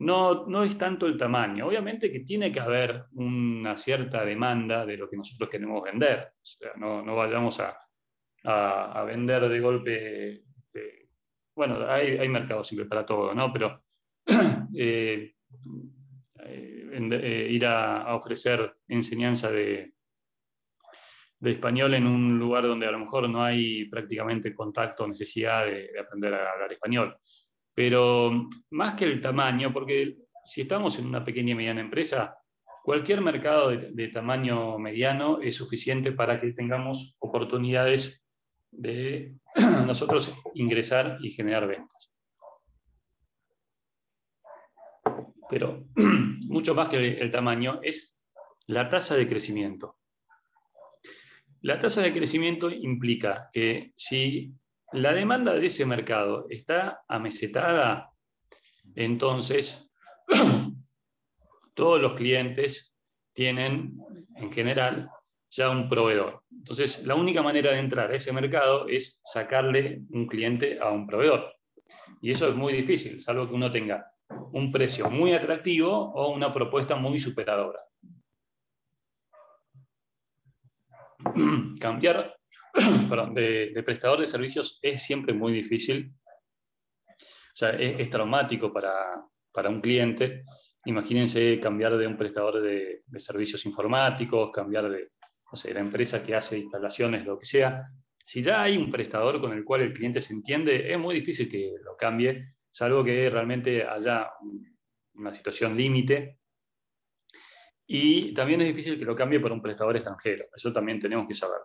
No es tanto el tamaño. Obviamente que tiene que haber una cierta demanda de lo que nosotros queremos vender. O sea, no vayamos a vender de golpe. Bueno, hay mercado siempre para todo, ¿no? Pero ir a ofrecer enseñanza de español en un lugar donde a lo mejor no hay prácticamente contacto o necesidad de aprender a hablar español. Pero más que el tamaño, porque si estamos en una pequeña y mediana empresa, cualquier mercado de tamaño mediano es suficiente para que tengamos oportunidades de nosotros ingresar y generar ventas. Pero mucho más que el tamaño es la tasa de crecimiento. La tasa de crecimiento implica que si la demanda de ese mercado está amesetada, entonces todos los clientes tienen, en general, ya un proveedor. Entonces, la única manera de entrar a ese mercado es sacarle un cliente a un proveedor. Y eso es muy difícil, salvo que uno tenga un precio muy atractivo o una propuesta muy superadora. Cambiar perdón, de prestador de servicios es siempre muy difícil. O sea, es traumático para un cliente. Imagínense cambiar de un prestador de servicios informáticos, cambiar de, no sé, la empresa que hace instalaciones, lo que sea. Si ya hay un prestador con el cual el cliente se entiende, es muy difícil que lo cambie, salvo que realmente haya una situación límite. Y también es difícil que lo cambie por un prestador extranjero. Eso también tenemos que saber.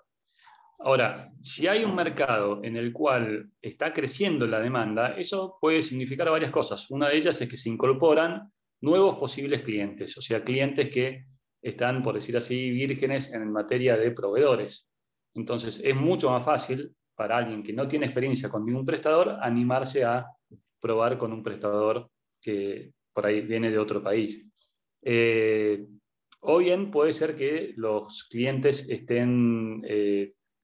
Ahora, si hay un mercado en el cual está creciendo la demanda, eso puede significar varias cosas. Una de ellas es que se incorporan nuevos posibles clientes, o sea, clientes que están, por decir así, vírgenes en materia de proveedores. Entonces, es mucho más fácil para alguien que no tiene experiencia con ningún prestador animarse a probar con un prestador que por ahí viene de otro país. O bien puede ser que los clientes estén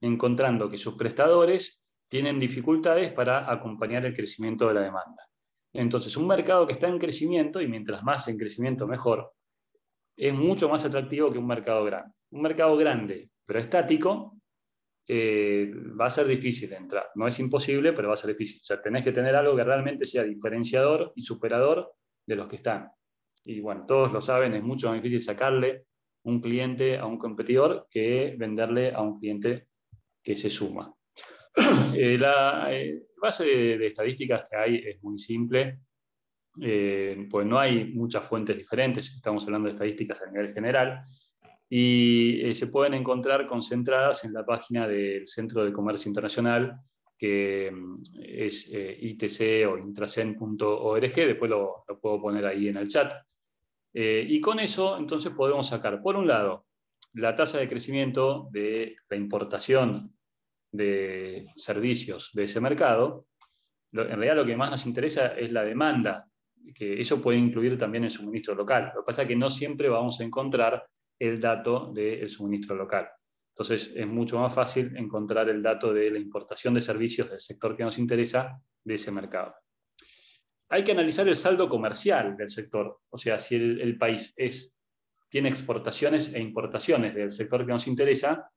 encontrando que sus prestadores tienen dificultades para acompañar el crecimiento de la demanda. Entonces, un mercado que está en crecimiento, y mientras más en crecimiento mejor, es mucho más atractivo que un mercado grande. Un mercado grande, pero estático, va a ser difícil entrar. No es imposible, pero va a ser difícil. O sea, tenés que tener algo que realmente sea diferenciador y superador de los que están. Y bueno, todos lo saben, es mucho más difícil sacarle un cliente a un competidor que venderle a un cliente que se suma. La base de estadísticas que hay es muy simple, pues no hay muchas fuentes diferentes, estamos hablando de estadísticas a nivel general, y se pueden encontrar concentradas en la página del Centro de Comercio Internacional, que es ITC o intracen.org, después lo puedo poner ahí en el chat. Y con eso entonces podemos sacar, por un lado, la tasa de crecimiento de la importación de servicios de ese mercado. En realidad lo que más nos interesa es la demanda, que eso puede incluir también el suministro local. Lo que pasa es que no siempre vamos a encontrar el dato del suministro local. Entonces es mucho más fácil encontrar el dato de la importación de servicios del sector que nos interesa de ese mercado. Hay que analizar el saldo comercial del sector, o sea, si el país tiene exportaciones e importaciones del sector que nos interesa,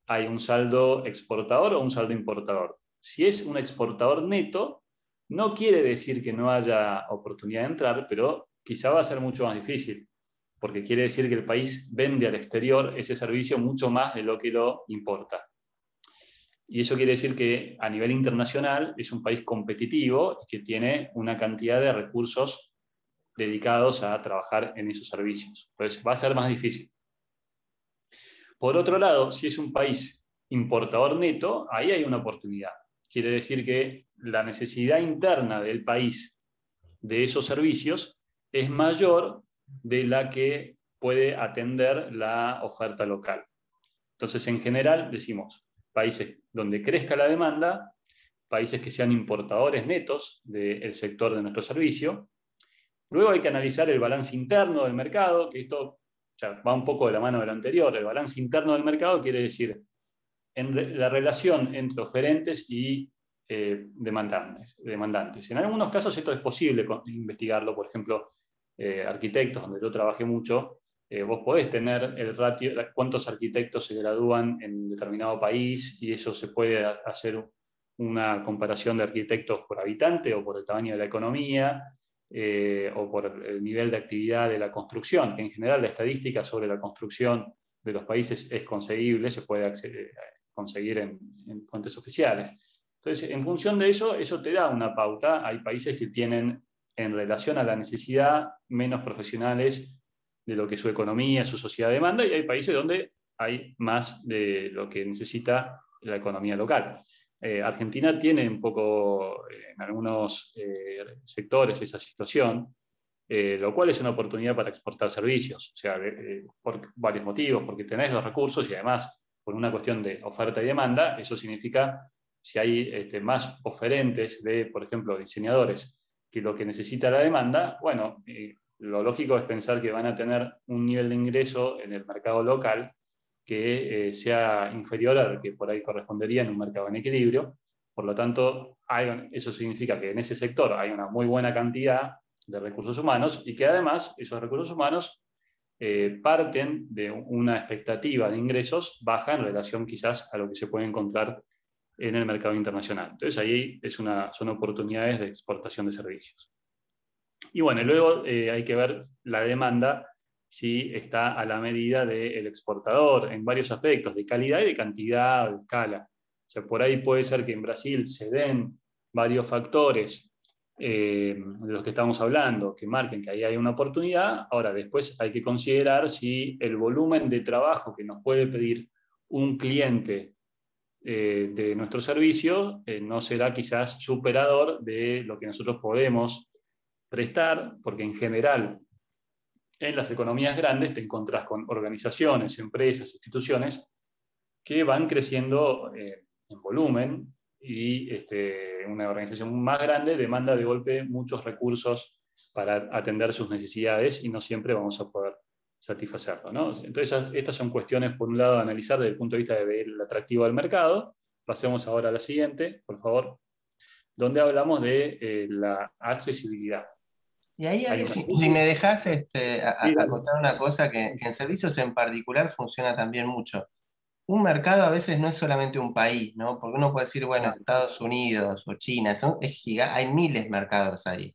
hay un saldo exportador o un saldo importador. Si es un exportador neto, no quiere decir que no haya oportunidad de entrar, pero quizá va a ser mucho más difícil, porque quiere decir que el país vende al exterior ese servicio mucho más de lo que lo importa. Y eso quiere decir que a nivel internacional es un país competitivo que tiene una cantidad de recursos dedicados a trabajar en esos servicios. Entonces va a ser más difícil. Por otro lado, si es un país importador neto, ahí hay una oportunidad. Quiere decir que la necesidad interna del país de esos servicios es mayor de la que puede atender la oferta local. Entonces, en general, decimos países donde crezca la demanda, países que sean importadores netos del sector de nuestro servicio. Luego hay que analizar el balance interno del mercado, que esto ya va un poco de la mano de lo anterior. El balance interno del mercado quiere decir la relación entre oferentes y demandantes. En algunos casos esto es posible investigarlo, por ejemplo, arquitectos, donde yo trabajé mucho, vos podés tener el ratio, cuántos arquitectos se gradúan en determinado país, y eso se puede hacer una comparación de arquitectos por habitante o por el tamaño de la economía, o por el nivel de actividad de la construcción. En general, la estadística sobre la construcción de los países es conseguible, se puede conseguir en fuentes oficiales. Entonces, en función de eso, eso te da una pauta. Hay países que tienen, en relación a la necesidad, menos profesionales de lo que su economía, su sociedad demanda, y hay países donde hay más de lo que necesita la economía local. Argentina tiene un poco, en algunos sectores, esa situación, lo cual es una oportunidad para exportar servicios, o sea, por varios motivos, porque tenés los recursos y además, por una cuestión de oferta y demanda, eso significa, si hay más oferentes de, por ejemplo, diseñadores, que lo que necesita la demanda, bueno, lo lógico es pensar que van a tener un nivel de ingreso en el mercado local que sea inferior al que por ahí correspondería en un mercado en equilibrio, Por lo tanto, eso significa que en ese sector hay una muy buena cantidad de recursos humanos y que además esos recursos humanos parten de una expectativa de ingresos baja en relación quizás a lo que se puede encontrar en el mercado internacional. Entonces ahí son oportunidades de exportación de servicios. Y bueno, luego hay que ver la demanda si está a la medida del exportador en varios aspectos, de calidad y de cantidad, de escala. O sea, por ahí puede ser que en Brasil se den varios factores de los que estamos hablando, que marquen que ahí hay una oportunidad. Ahora, después hay que considerar si el volumen de trabajo que nos puede pedir un cliente de nuestro servicio no será quizás superador de lo que nosotros podemos prestar, porque en general en las economías grandes te encontrás con organizaciones, empresas, instituciones que van creciendo en volumen y una organización más grande demanda de golpe muchos recursos para atender sus necesidades y no siempre vamos a poder satisfacerlo, ¿no? Entonces, estas son cuestiones, por un lado, a analizar desde el punto de vista del atractivo del mercado. Pasemos ahora a la siguiente, por favor, donde hablamos de la accesibilidad. Y ahí, Hay Ale, una si me dejas Sí, dale. acotar una cosa que en servicios en particular funciona también mucho. Un mercado a veces no es solamente un país, ¿no? Porque uno puede decir, bueno, Estados Unidos o China, hay miles de mercados ahí.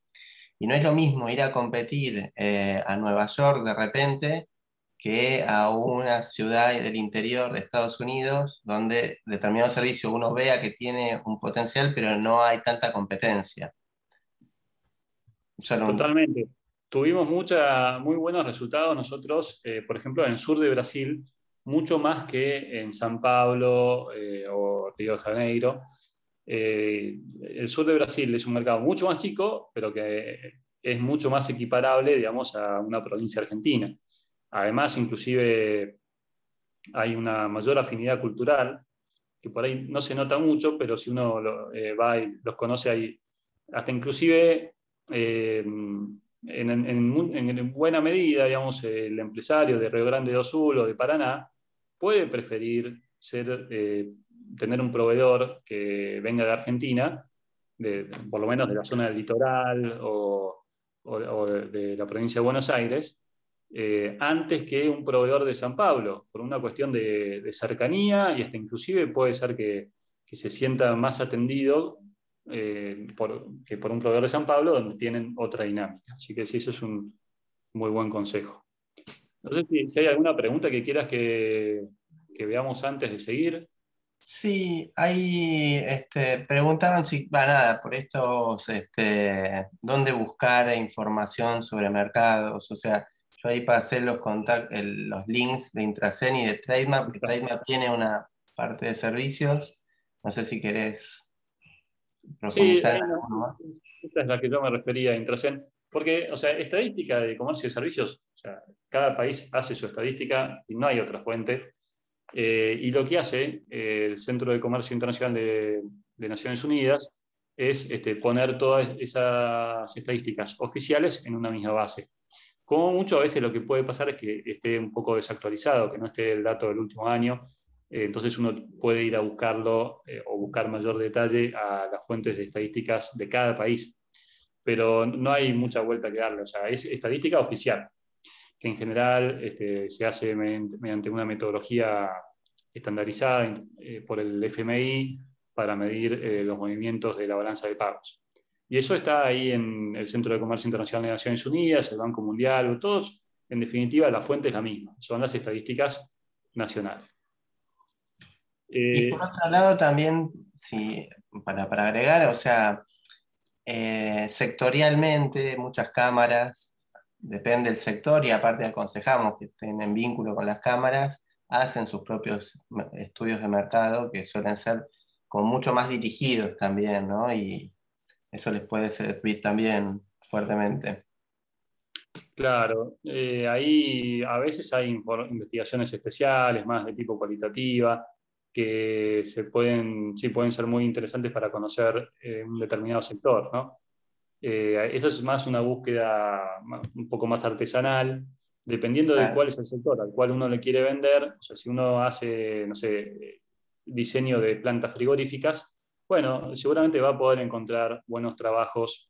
Y no es lo mismo ir a competir a Nueva York de repente que a una ciudad del interior de Estados Unidos donde determinado servicio uno vea que tiene un potencial, pero no hay tanta competencia. Solo Totalmente. Tuvimos muy buenos resultados nosotros, por ejemplo, en el sur de Brasil, mucho más que en San Pablo o Río de Janeiro. El sur de Brasil es un mercado mucho más chico, pero que es mucho más equiparable, digamos, a una provincia argentina. Además, inclusive hay una mayor afinidad cultural, que por ahí no se nota mucho, pero si uno va y los conoce ahí, hasta inclusive en buena medida, digamos, el empresario de Río Grande do Sul o de Paraná puede preferir tener un proveedor que venga de Argentina, por lo menos de la zona del litoral o de la provincia de Buenos Aires, antes que un proveedor de San Pablo, por una cuestión de cercanía y hasta inclusive puede ser que se sienta más atendido que por un proveedor de San Pablo, donde tienen otra dinámica. Así que sí, eso es un muy buen consejo. No sé si hay alguna pregunta que quieras que veamos antes de seguir. sí, ahí preguntaban si, va nada, por estos, dónde buscar información sobre mercados, o sea, yo ahí pasé los links de Intrasen y de Trademap, que Trademap tiene una parte de servicios, no sé si querés Sí, profundizar en alguno más. esta es la que yo me refería a Intrasend, porque, o sea, estadística de comercio y servicios, o sea, cada país hace su estadística y no hay otra fuente. Y lo que hace el Centro de Comercio Internacional de Naciones Unidas es poner todas esas estadísticas oficiales en una misma base. Como mucho, a veces lo que puede pasar es que esté un poco desactualizado, que no esté el dato del último año, entonces uno puede ir a buscarlo o buscar mayor detalle a las fuentes de estadísticas de cada país. Pero no hay mucha vuelta que darle, o sea, es estadística oficial, que en general se hace mediante una metodología estandarizada por el FMI para medir los movimientos de la balanza de pagos. Y eso está ahí en el Centro de Comercio Internacional de Naciones Unidas, el Banco Mundial, todos, en definitiva, la fuente es la misma, son las estadísticas nacionales. Y por otro lado también, para agregar, o sea, sectorialmente, muchas cámaras, depende del sector y aparte aconsejamos que estén en vínculo con las cámaras, hacen sus propios estudios de mercado que suelen ser como mucho más dirigidos también, ¿no? Y eso les puede servir también fuertemente. Claro, ahí a veces hay investigaciones especiales, más de tipo cualitativa, que sí, pueden ser muy interesantes para conocer un determinado sector, ¿no? Eso es más una búsqueda un poco más artesanal, dependiendo de Claro. cuál es el sector al cual uno le quiere vender. O sea, si uno hace, no sé, diseño de plantas frigoríficas, bueno, seguramente va a poder encontrar buenos trabajos,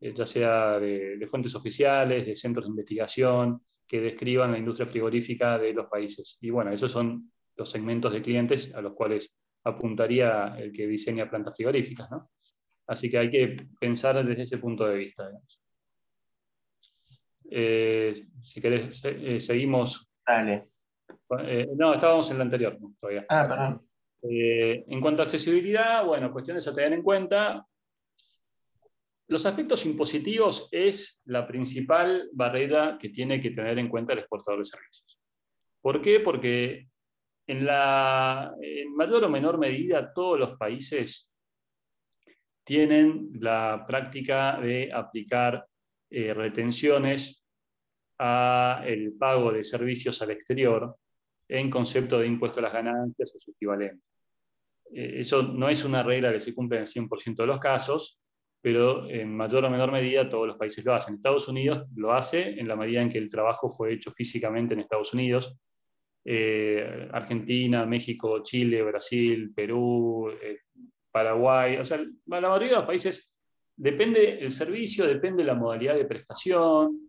ya sea de fuentes oficiales, de centros de investigación, que describan la industria frigorífica de los países. Y bueno, esos son los segmentos de clientes a los cuales apuntaría el que diseña plantas frigoríficas, ¿no? Así que hay que pensar desde ese punto de vista, digamos. Si querés, seguimos. Dale. No, estábamos en la anterior, ¿no? Todavía. Ah, perdón. En cuanto a accesibilidad, bueno, cuestiones a tener en cuenta. Los aspectos impositivos es la principal barrera que tiene que tener en cuenta el exportador de servicios. ¿Por qué? Porque en mayor o menor medida todos los países tienen la práctica de aplicar retenciones a el pago de servicios al exterior en concepto de impuesto a las ganancias o su equivalente. Eso no es una regla que se cumple en el 100% de los casos, pero en mayor o menor medida todos los países lo hacen. Estados Unidos lo hace en la medida en que el trabajo fue hecho físicamente en Estados Unidos. Argentina, México, Chile, Brasil, Perú, Paraguay, o sea, la mayoría de los países depende el servicio, depende la modalidad de prestación,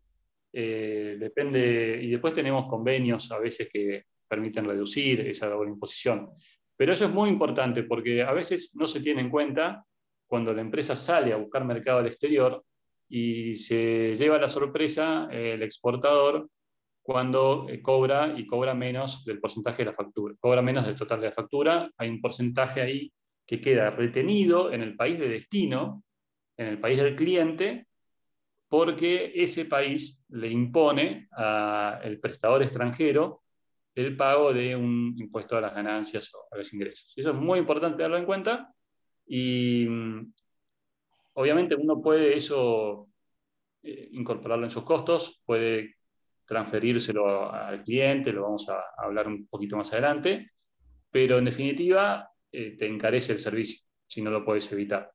depende, y después tenemos convenios a veces que permiten reducir esa doble imposición. Pero eso es muy importante porque a veces no se tiene en cuenta cuando la empresa sale a buscar mercado al exterior y se lleva la sorpresa el exportador cuando cobra menos del porcentaje de la factura, cobra menos del total de la factura. Hay un porcentaje ahí que queda retenido en el país de destino, en el país del cliente, porque ese país le impone al prestador extranjero el pago de un impuesto a las ganancias o a los ingresos. Eso es muy importante tenerlo en cuenta y obviamente uno puede eso incorporarlo en sus costos, puede transferírselo al cliente, lo vamos a hablar un poquito más adelante, pero en definitiva te encarece el servicio si no lo puedes evitar.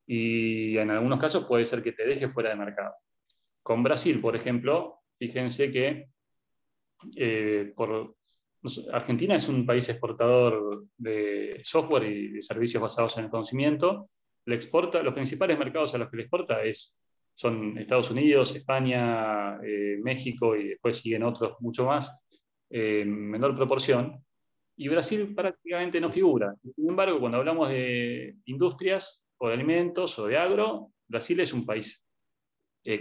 Y en algunos casos puede ser que te deje fuera de mercado. Con Brasil, por ejemplo, fíjense que Argentina es un país exportador de software y de servicios basados en el conocimiento. Los principales mercados a los que le exporta son Estados Unidos, España, México y después siguen otros mucho más, en menor proporción. Y Brasil prácticamente no figura. Sin embargo, cuando hablamos de industrias o de alimentos o de agro, Brasil es un país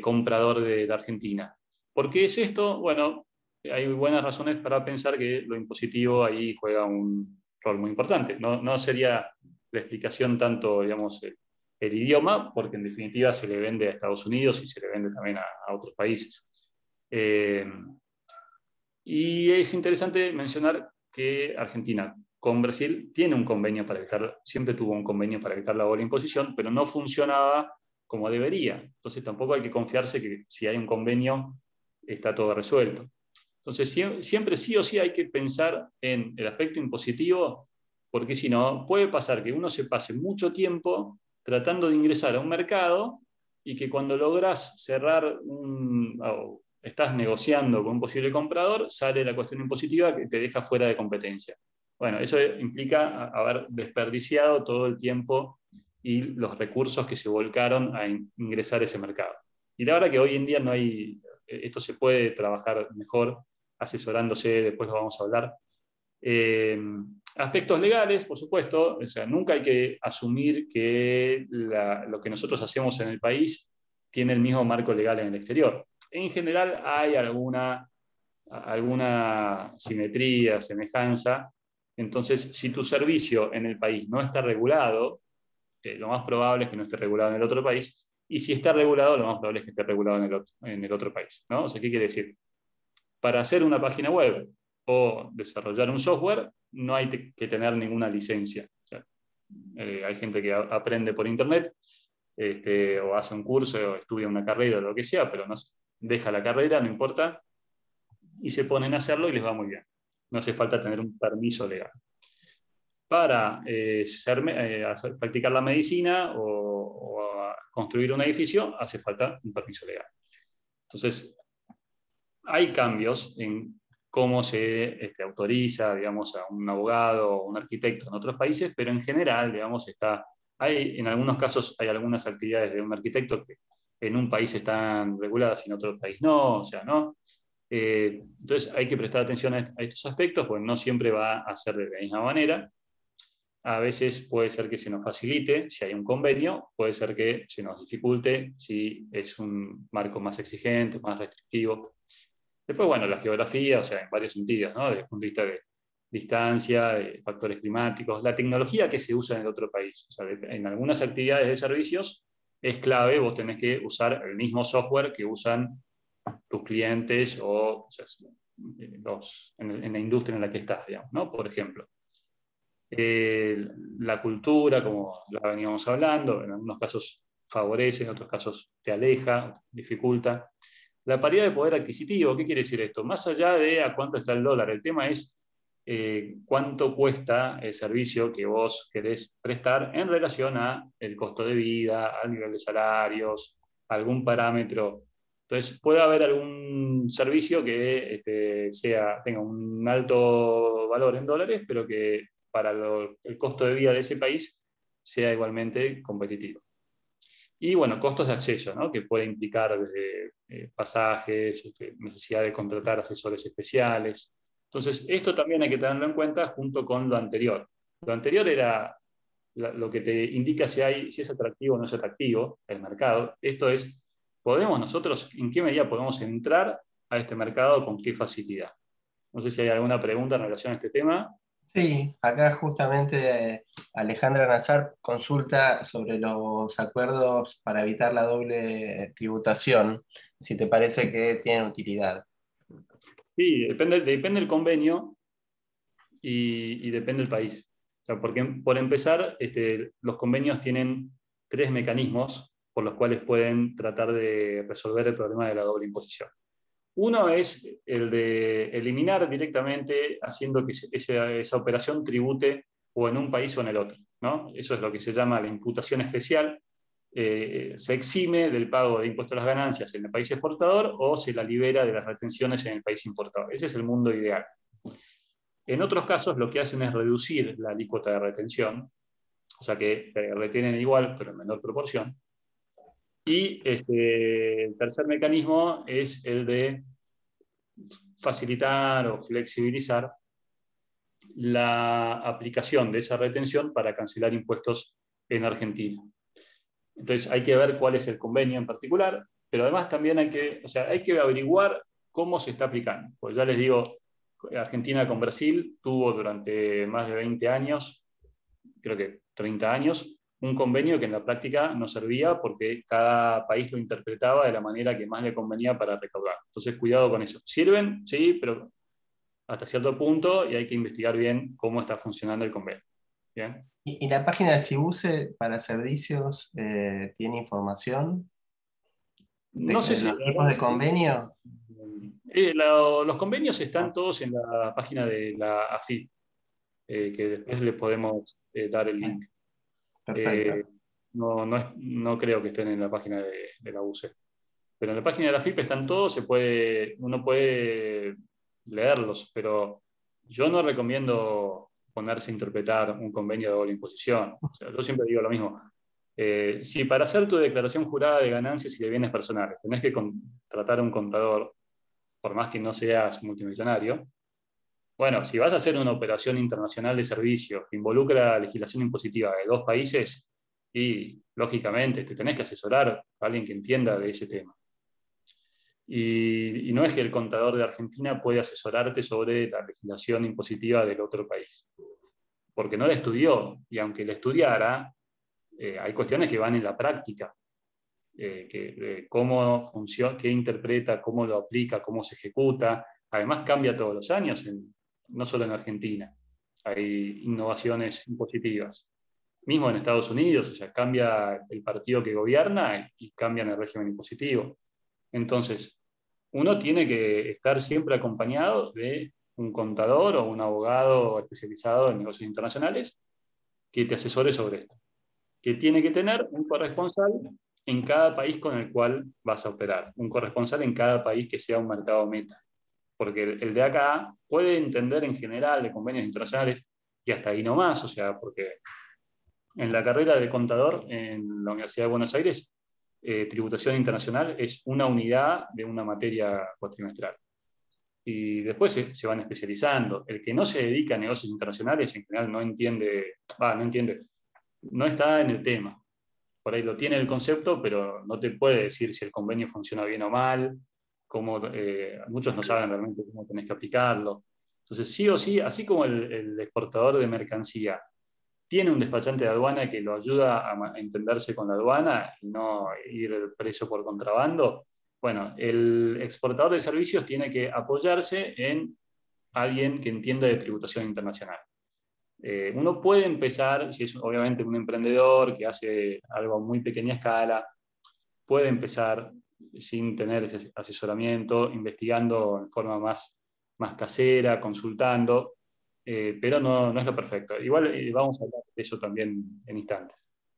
comprador de la Argentina. ¿Por qué es esto? Bueno, hay buenas razones para pensar que lo impositivo ahí juega un rol muy importante. No sería la explicación tanto, digamos, el idioma, porque en definitiva se le vende a Estados Unidos y se le vende también a otros países. Y es interesante mencionar que Argentina con Brasil tiene un convenio para evitar, siempre tuvo un convenio para evitar la doble imposición, pero no funcionaba como debería. Entonces tampoco hay que confiarse que si hay un convenio está todo resuelto. Entonces siempre sí o sí hay que pensar en el aspecto impositivo, porque si no, puede pasar que uno se pase mucho tiempo tratando de ingresar a un mercado y que cuando logras cerrar estás negociando con un posible comprador, sale la cuestión impositiva que te deja fuera de competencia. Bueno, eso implica haber desperdiciado todo el tiempo y los recursos que se volcaron a ingresar a ese mercado. Y la verdad que hoy en día no hay, esto se puede trabajar mejor asesorándose, después lo vamos a hablar. Aspectos legales, por supuesto, o sea, nunca hay que asumir que lo que nosotros hacemos en el país tiene el mismo marco legal en el exterior. En general hay alguna simetría, semejanza. Entonces, si tu servicio en el país no está regulado, lo más probable es que no esté regulado en el otro país, y si está regulado, lo más probable es que esté regulado en el otro país, ¿no? O sea, ¿qué quiere decir? Para hacer una página web o desarrollar un software, no hay que tener ninguna licencia. O sea, hay gente que aprende por internet, o hace un curso, o estudia una carrera, o lo que sea, pero no deja la carrera, no importa, y se ponen a hacerlo y les va muy bien. No hace falta tener un permiso legal. Para practicar la medicina o construir un edificio, hace falta un permiso legal. Entonces, hay cambios en cómo se autoriza, digamos, a un abogado o un arquitecto en otros países, pero en general, digamos, está en algunos casos hay algunas actividades de un arquitecto que en un país están reguladas y en otro país no, o sea, ¿no? Entonces hay que prestar atención a estos aspectos, porque no siempre va a ser de la misma manera. A veces puede ser que se nos facilite si hay un convenio, puede ser que se nos dificulte si es un marco más exigente, más restrictivo. Después, bueno, la geografía, o sea, en varios sentidos, ¿no? Desde el punto de vista de distancia, de factores climáticos, la tecnología que se usa en el otro país. O sea, en algunas actividades de servicios es clave, vos tenés que usar el mismo software que usan tus clientes o sea, en la industria en la que estás, digamos, ¿no? Por ejemplo. La cultura, como la veníamos hablando, en algunos casos favorece, en otros casos te aleja, dificulta. La paridad de poder adquisitivo, ¿qué quiere decir esto? Más allá de a cuánto está el dólar, el tema es cuánto cuesta el servicio que vos querés prestar en relación a el costo de vida, al nivel de salarios, algún parámetro. Entonces, puede haber algún servicio que tenga un alto valor en dólares, pero que para el costo de vida de ese país sea igualmente competitivo. Y bueno, costos de acceso, ¿no? Que puede implicar desde pasajes, necesidad de contratar asesores especiales. Entonces, esto también hay que tenerlo en cuenta junto con lo anterior. Lo anterior era lo que te indica si es atractivo o no es atractivo el mercado. Esto es, ¿podemos nosotros, en qué medida podemos entrar a este mercado, con qué facilidad? No sé si hay alguna pregunta en relación a este tema. Sí, acá justamente Alejandra Nazar consulta sobre los acuerdos para evitar la doble tributación, si te parece que tienen utilidad. Sí, depende del convenio y depende del país. O sea, porque, por empezar, los convenios tienen tres mecanismos por los cuales pueden tratar de resolver el problema de la doble imposición. Uno es el de eliminar directamente, haciendo que esa operación tribute o en un país o en el otro, ¿no? Eso es lo que se llama la imputación especial. Se exime del pago de impuestos a las ganancias en el país exportador o se la libera de las retenciones en el país importador. Ese es el mundo ideal. En otros casos, lo que hacen es reducir la alícuota de retención, o sea que retienen igual, pero en menor proporción. Y el tercer mecanismo es el de facilitar o flexibilizar la aplicación de esa retención para cancelar impuestos en Argentina. Entonces hay que ver cuál es el convenio en particular, pero además también hay que averiguar cómo se está aplicando. Pues ya les digo, Argentina con Brasil tuvo durante más de 20 años, creo que 30 años, un convenio que en la práctica no servía porque cada país lo interpretaba de la manera que más le convenía para recaudar. Entonces, cuidado con eso. ¿Sirven? Sí, pero hasta cierto punto y hay que investigar bien cómo está funcionando el convenio. ¿Bien? ¿Y la página de Cibuse para servicios tiene información No sé de si los tipos de convenio? los convenios están todos en la página de la AFIP, que después le podemos dar el link. Perfecto. No creo que estén en la página de la UCE. Pero en la página de la FIP están todos, uno puede leerlos, pero yo no recomiendo ponerse a interpretar un convenio de doble imposición. O sea, yo siempre digo lo mismo. Si para hacer tu declaración jurada de ganancias y de bienes personales tenés que contratar a un contador, por más que no seas multimillonario, bueno, si vas a hacer una operación internacional de servicios que involucra la legislación impositiva de dos países, y lógicamente te tenés que asesorar a alguien que entienda de ese tema. Y no es que el contador de Argentina puede asesorarte sobre la legislación impositiva del otro país, porque no la estudió, y aunque la estudiara, hay cuestiones que van en la práctica, cómo funciona, qué interpreta, cómo lo aplica, cómo se ejecuta. Además cambia todos los años, no solo en Argentina, hay innovaciones impositivas. Mismo en Estados Unidos, o sea, cambia el partido que gobierna y cambian el régimen impositivo. Entonces, uno tiene que estar siempre acompañado de un contador o un abogado especializado en negocios internacionales que te asesore sobre esto, que tiene que tener un corresponsal en cada país con el cual vas a operar, un corresponsal en cada país que sea un mercado meta, porque el de acá puede entender en general de convenios internacionales y hasta ahí nomás, o sea, porque En la carrera de contador en la Universidad de Buenos Aires, tributación internacional es una unidad de una materia cuatrimestral. Y después se van especializando. El que no se dedica a negocios internacionales en general no está en el tema. Por ahí lo tiene el concepto, pero no te puede decir si el convenio funciona bien o mal, muchos no saben realmente cómo tenés que aplicarlo. Entonces, sí o sí, así como el exportador de mercancía tiene un despachante de aduana que lo ayuda a entenderse con la aduana y no ir preso por contrabando, bueno, el exportador de servicios tiene que apoyarse en alguien que entienda de tributación internacional. Uno puede empezar, si es obviamente un emprendedor que hace algo a muy pequeña escala, puede empezar sin tener ese asesoramiento, investigando en forma más casera, consultando, pero no es lo perfecto. Igual vamos a hablar de eso también en instantes.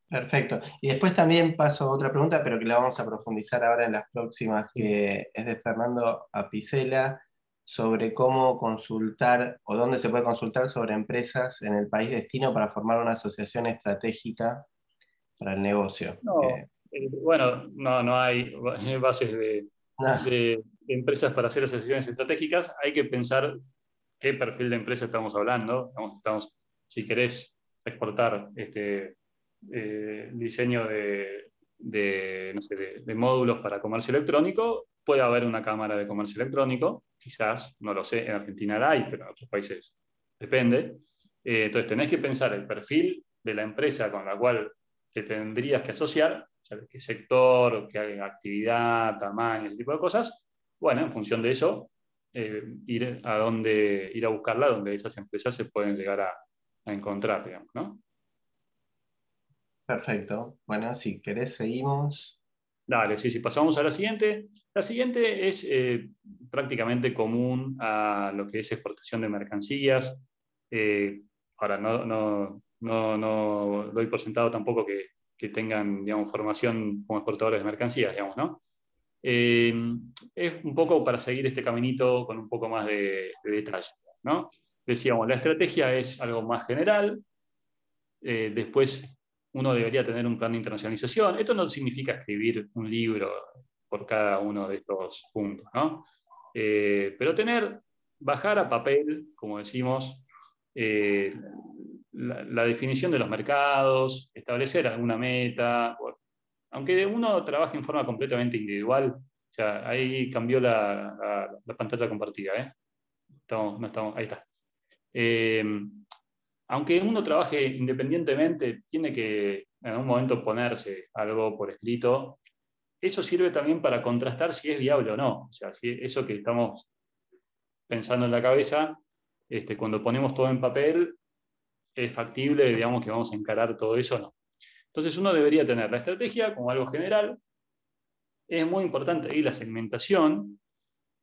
Perfecto. Y después también paso a otra pregunta, pero que la vamos a profundizar ahora en las próximas, Sí. que es de Fernando Apicela, sobre cómo consultar o dónde se puede consultar sobre empresas en el país destino para formar una asociación estratégica para el negocio. No, bueno, no hay bases No, de empresas para hacer asociaciones estratégicas. Hay que pensar qué perfil de empresa estamos hablando. Si querés exportar diseño no sé, de módulos para comercio electrónico, puede haber una cámara de comercio electrónico, quizás, no lo sé, en Argentina la hay, pero en otros países depende. Entonces tenés que pensar el perfil de la empresa con la cual te tendrías que asociar, o sea, qué sector, qué actividad, tamaño, ese tipo de cosas. Bueno, en función de eso, ir a buscarla donde esas empresas se pueden llegar a encontrar, digamos, ¿no? perfecto. Bueno, si querés seguimos. Dale, sí, pasamos a la siguiente. La siguiente es prácticamente común a lo que es exportación de mercancías. Eh, Ahora, no doy por sentado tampoco que tengan, digamos, formación como exportadores de mercancías, digamos, ¿no? Eh, es un poco para seguir este caminito con un poco más de detalle, ¿no? Decíamos, la estrategia es algo más general, después uno debería tener un plan de internacionalización. Esto no significa escribir un libro por cada uno de estos puntos, ¿no? Pero bajar a papel, como decimos, eh, la definición de los mercados, establecer alguna meta, aunque uno trabaje en forma completamente individual, o sea, ahí cambió la pantalla compartida, ¿eh? No estamos, ahí está. Eh, Aunque uno trabaje independientemente, tiene que en algún momento ponerse algo por escrito. Eso sirve también para contrastar si es viable o no. O sea, si eso que estamos pensando en la cabeza, cuando ponemos todo en papel, es factible, digamos, que vamos a encarar todo eso o no. Entonces uno debería tener la estrategia como algo general. Es muy importante ahí la segmentación,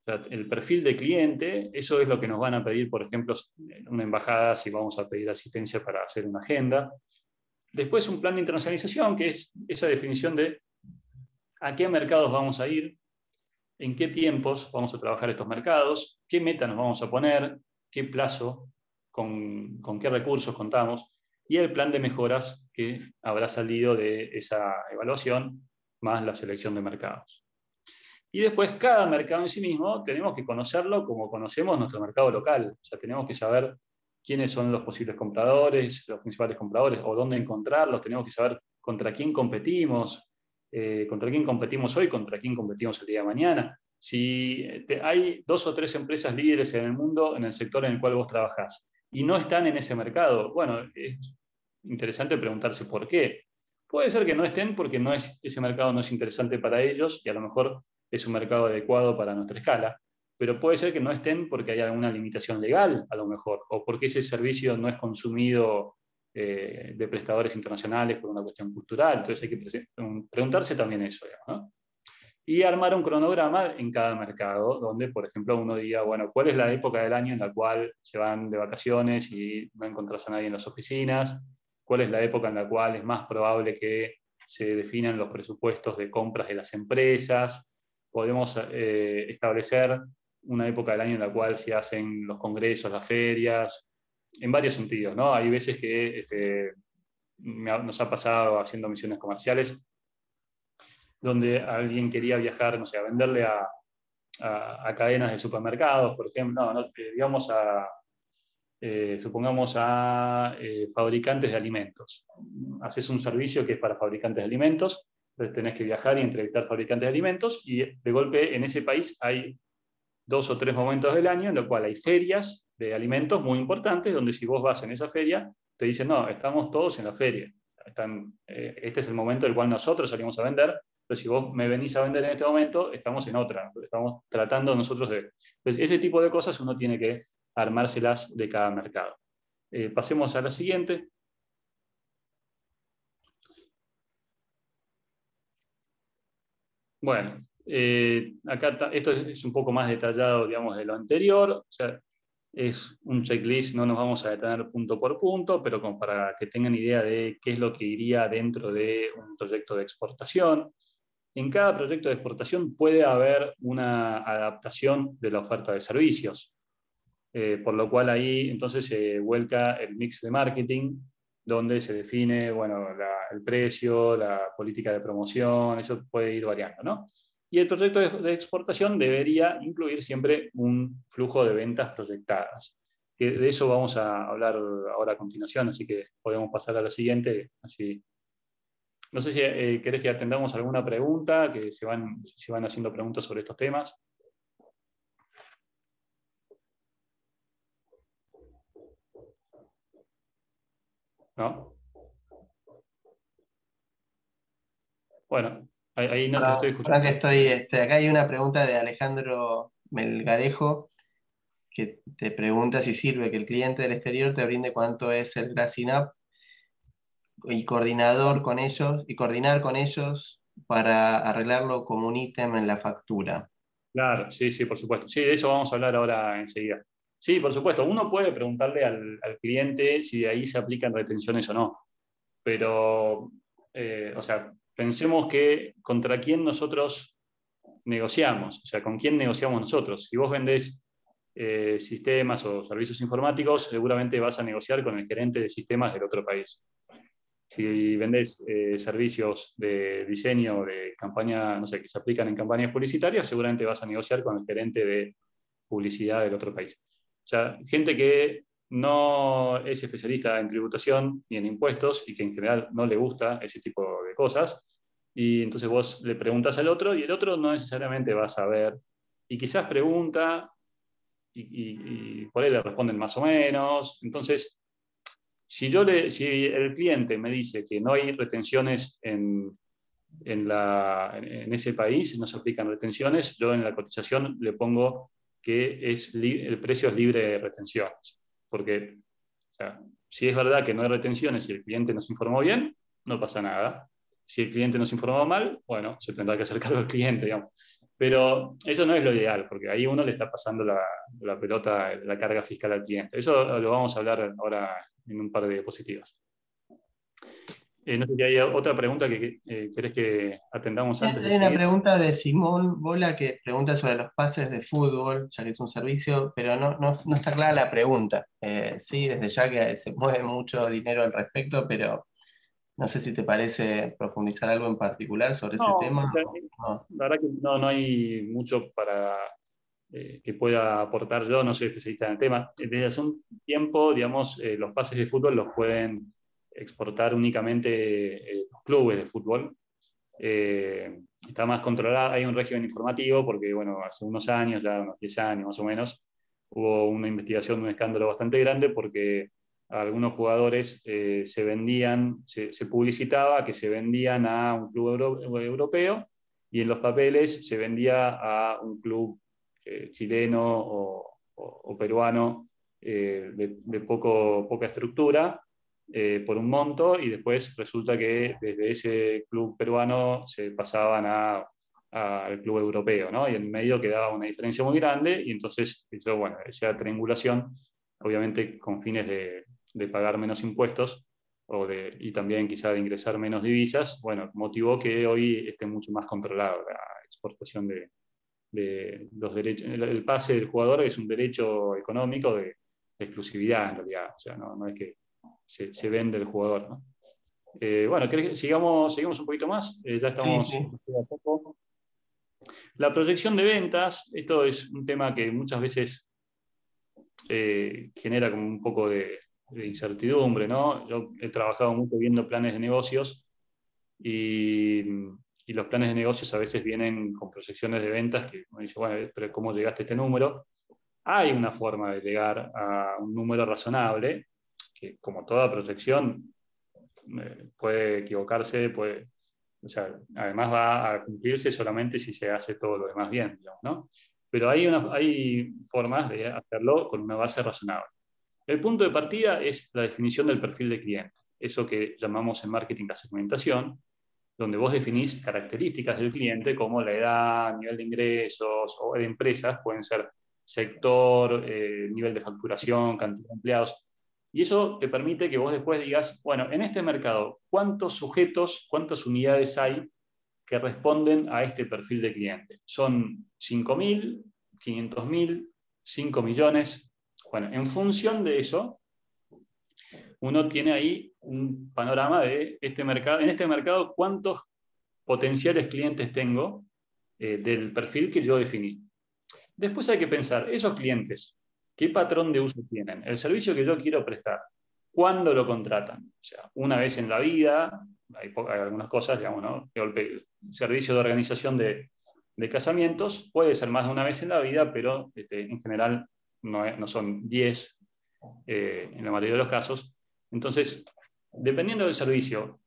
o sea, el perfil de cliente. Eso es lo que nos van a pedir, por ejemplo, en una embajada, si vamos a pedir asistencia para hacer una agenda. Después un plan de internacionalización, que es esa definición de a qué mercados vamos a ir, en qué tiempos vamos a trabajar estos mercados, qué meta nos vamos a poner, qué plazo, con qué recursos contamos, y el plan de mejoras que habrá salido de esa evaluación, más la selección de mercados. Y después, cada mercado en sí mismo tenemos que conocerlo como conocemos nuestro mercado local. O sea, tenemos que saber quiénes son los posibles compradores, los principales compradores, o dónde encontrarlos. Tenemos que saber contra quién competimos hoy, contra quién competimos el día de mañana. Si hay 2 o 3 empresas líderes en el mundo en el sector en el cual vos trabajás y no están en ese mercado, bueno, es interesante preguntarse por qué. Puede ser que no estén porque ese mercado no es interesante para ellos y a lo mejor es un mercado adecuado para nuestra escala, pero puede ser que no estén porque hay alguna limitación legal, a lo mejor, o porque ese servicio no es consumido de prestadores internacionales por una cuestión cultural. Entonces hay que preguntarse también eso, digamos, ¿no? Y armar un cronograma en cada mercado, donde, por ejemplo, uno diga, bueno, ¿cuál es la época del año en la cual se van de vacaciones y no encontrás a nadie en las oficinas? ¿Cuál es la época en la cual es más probable que se definan los presupuestos de compras de las empresas? Podemos establecer una época del año en la cual se hacen los congresos, las ferias, en varios sentidos, ¿no? Hay veces que nos ha pasado haciendo misiones comerciales, donde alguien quería viajar, no sé, a venderle a cadenas de supermercados, por ejemplo, digamos supongamos a fabricantes de alimentos. Haces un servicio que es para fabricantes de alimentos, entonces tenés que viajar y entrevistar fabricantes de alimentos, y de golpe en ese país hay 2 o 3 momentos del año en los cuales hay ferias de alimentos muy importantes, donde si vos vas en esa feria, te dicen, no, estamos todos en la feria. Este es el momento en el cual nosotros salimos a vender, pero si vos me venís a vender en este momento, estamos en otra, estamos tratando nosotros de... Entonces, ese tipo de cosas uno tiene que armárselas de cada mercado. Pasemos a la siguiente. Bueno, acá esto es un poco más detallado, digamos, de lo anterior. O sea, es un checklist, no nos vamos a detener punto por punto, pero como para que tengan idea de qué es lo que iría dentro de un proyecto de exportación. En cada proyecto de exportación puede haber una adaptación de la oferta de servicios, por lo cual ahí entonces se vuelca el mix de marketing, donde se define, bueno, el precio, la política de promoción, eso puede ir variando, ¿no? Y el proyecto de exportación debería incluir siempre un flujo de ventas proyectadas. Que de eso vamos a hablar ahora a continuación, así que podemos pasar a la siguiente. Así. No sé si querés que atendamos alguna pregunta, que se van haciendo preguntas sobre estos temas. ¿No? Bueno, ahí no te estoy Ahora escuchando. que estoy, acá hay una pregunta de Alejandro Melgarejo que te pregunta si sirve que el cliente del exterior te brinde cuánto es el Grassing Up y coordinar con ellos para arreglarlo como un ítem en la factura. Claro, sí, sí, por supuesto. Sí, de eso vamos a hablar ahora enseguida. Sí, por supuesto, uno puede preguntarle al cliente si de ahí se aplican retenciones o no, pero, o sea, pensemos que contra quién nosotros negociamos, o sea, con quién negociamos nosotros. Si vos vendés sistemas o servicios informáticos, seguramente vas a negociar con el gerente de sistemas del otro país. Si vendés servicios de diseño de campaña, no sé, que se aplican en campañas publicitarias, seguramente vas a negociar con el gerente de publicidad del otro país. O sea, gente que no es especialista en tributación ni en impuestos y que en general no le gusta ese tipo de cosas, y entonces vos le preguntas al otro y el otro no necesariamente va a saber, y quizás pregunta y por ahí le responden más o menos. Entonces, si el cliente me dice que no hay retenciones en ese país, no se aplican retenciones, yo en la cotización le pongo que el precio es libre de retenciones. Porque, o sea, si es verdad que no hay retenciones y el cliente nos informó bien, no pasa nada. Si el cliente nos informó mal, bueno, se tendrá que hacer cargo el cliente, digamos. Pero eso no es lo ideal, porque ahí uno le está pasando la pelota, la carga fiscal al cliente. Eso lo vamos a hablar ahora en un par de diapositivas. No sé si hay otra pregunta que querés que atendamos antes de Hay una seguir. pregunta de Simón Bola que pregunta sobre los pases de fútbol, ya que es un servicio, pero no está clara la pregunta. Sí, desde ya que se mueve mucho dinero al respecto, pero no sé si te parece profundizar algo en particular sobre ese No, tema o sea, o no. la verdad que no hay mucho para que pueda aportar yo, no soy especialista en el tema. Desde hace un tiempo, digamos, los pases de fútbol los pueden exportar únicamente los clubes de fútbol. Está más controlado, hay un régimen informativo porque, bueno, hace unos años, ya unos 10 años más o menos, hubo una investigación, un escándalo bastante grande porque algunos jugadores se publicitaba que se vendían a un club europeo y en los papeles se vendía a un club chileno o peruano de poca estructura por un monto, y después resulta que desde ese club peruano se pasaban al club europeo, ¿no? Y en medio quedaba una diferencia muy grande, y entonces, eso, bueno, esa triangulación, obviamente con fines de pagar menos impuestos y también quizá de ingresar menos divisas, bueno, motivó que hoy esté mucho más controlado la exportación de los derechos. El pase del jugador es un derecho económico de exclusividad en realidad, o sea, no es que se vende el jugador, ¿no? Bueno, ¿querés que sigamos un poquito más? Ya Sí, estamos sí. a poco. La proyección de ventas, esto es un tema que muchas veces genera como un poco de incertidumbre, ¿no? Yo he trabajado mucho viendo planes de negocios y, y los planes de negocios a veces vienen con proyecciones de ventas que uno dice, bueno, pero ¿cómo llegaste a este número? Hay una forma de llegar a un número razonable, que como toda proyección puede equivocarse, o sea, además va a cumplirse solamente si se hace todo lo demás bien, digamos, ¿no? Pero hay formas de hacerlo con una base razonable. El punto de partida es la definición del perfil de cliente, eso que llamamos en marketing la segmentación, donde vos definís características del cliente como la edad, nivel de ingresos o de empresas, pueden ser sector, nivel de facturación, cantidad de empleados. Y eso te permite que vos después digas, bueno, en este mercado, ¿cuántos sujetos, cuántas unidades hay que responden a este perfil de cliente? ¿Son 5.000, 500.000, 5 millones? Bueno, en función de eso, uno tiene ahí un panorama de este mercado. En este mercado, ¿cuántos potenciales clientes tengo del perfil que yo definí? Después hay que pensar, esos clientes, ¿qué patrón de uso tienen? El servicio que yo quiero prestar, ¿cuándo lo contratan? O sea, una vez en la vida, hay algunas cosas, digamos, ¿no? El servicio de organización de casamientos puede ser más de una vez en la vida, pero en general no son 10 en la mayoría de los casos. Entonces, dependiendo del servicio,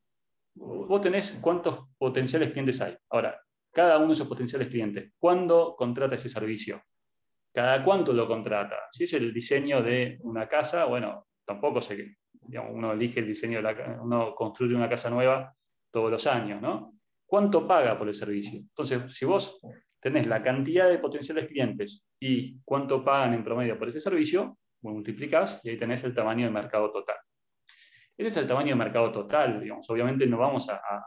vos tenés cuántos potenciales clientes hay. Ahora, cada uno de esos potenciales clientes, ¿cuándo contrata ese servicio? ¿Cada cuánto lo contrata? Si es el diseño de una casa, bueno, tampoco sé, digamos, uno elige el diseño uno construye una casa nueva todos los años, ¿no? ¿Cuánto paga por el servicio? Entonces, si vos tenés la cantidad de potenciales clientes y cuánto pagan en promedio por ese servicio, vos multiplicás y ahí tenés el tamaño del mercado total. Ese es el tamaño del mercado total, digamos. Obviamente no vamos a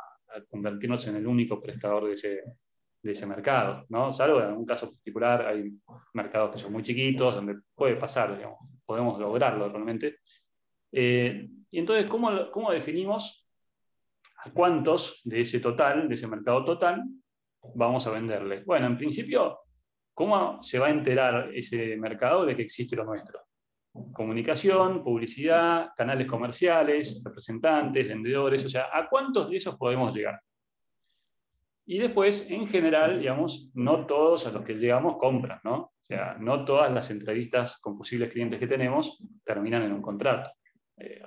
convertirnos en el único prestador de ese mercado, ¿no? Salvo en un caso particular, hay mercados que son muy chiquitos, donde puede pasar, digamos, podemos lograrlo realmente. Y entonces, ¿cómo definimos a cuántos de ese total, de ese mercado total, vamos a venderle? Bueno, en principio, ¿cómo se va a enterar ese mercado de que existe lo nuestro? Comunicación, publicidad, canales comerciales, representantes, vendedores, o sea, ¿a cuántos de esos podemos llegar? Y después, en general, digamos, no todos a los que llegamos compran, ¿no? O sea, no todas las entrevistas con posibles clientes que tenemos terminan en un contrato.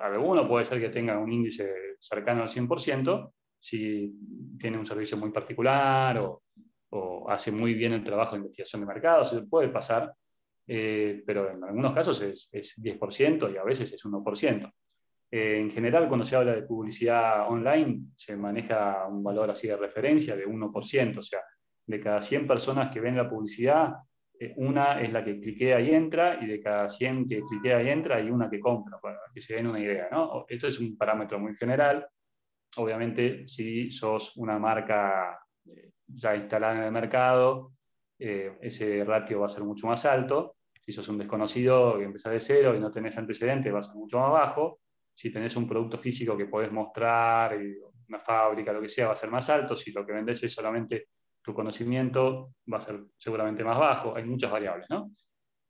Alguno puede ser que tenga un índice cercano al 100% si tiene un servicio muy particular o hace muy bien el trabajo de investigación de mercado, se puede pasar, pero en algunos casos es 10% y a veces es 1%. En general, cuando se habla de publicidad online, se maneja un valor así de referencia de 1%, o sea, de cada 100 personas que ven la publicidad, una es la que cliquea y entra, y de cada 100 que cliquea y entra, hay una que compra, para que se den una idea, ¿no? Esto es un parámetro muy general. Obviamente, si sos una marca ya instalada en el mercado, ese ratio va a ser mucho más alto. Si sos un desconocido que empezás de cero y no tenés antecedentes, va a ser mucho más bajo. Si tenés un producto físico que podés mostrar, una fábrica, lo que sea, va a ser más alto. Si lo que vendés es solamente tu conocimiento, va a ser seguramente más bajo. Hay muchas variables, ¿no?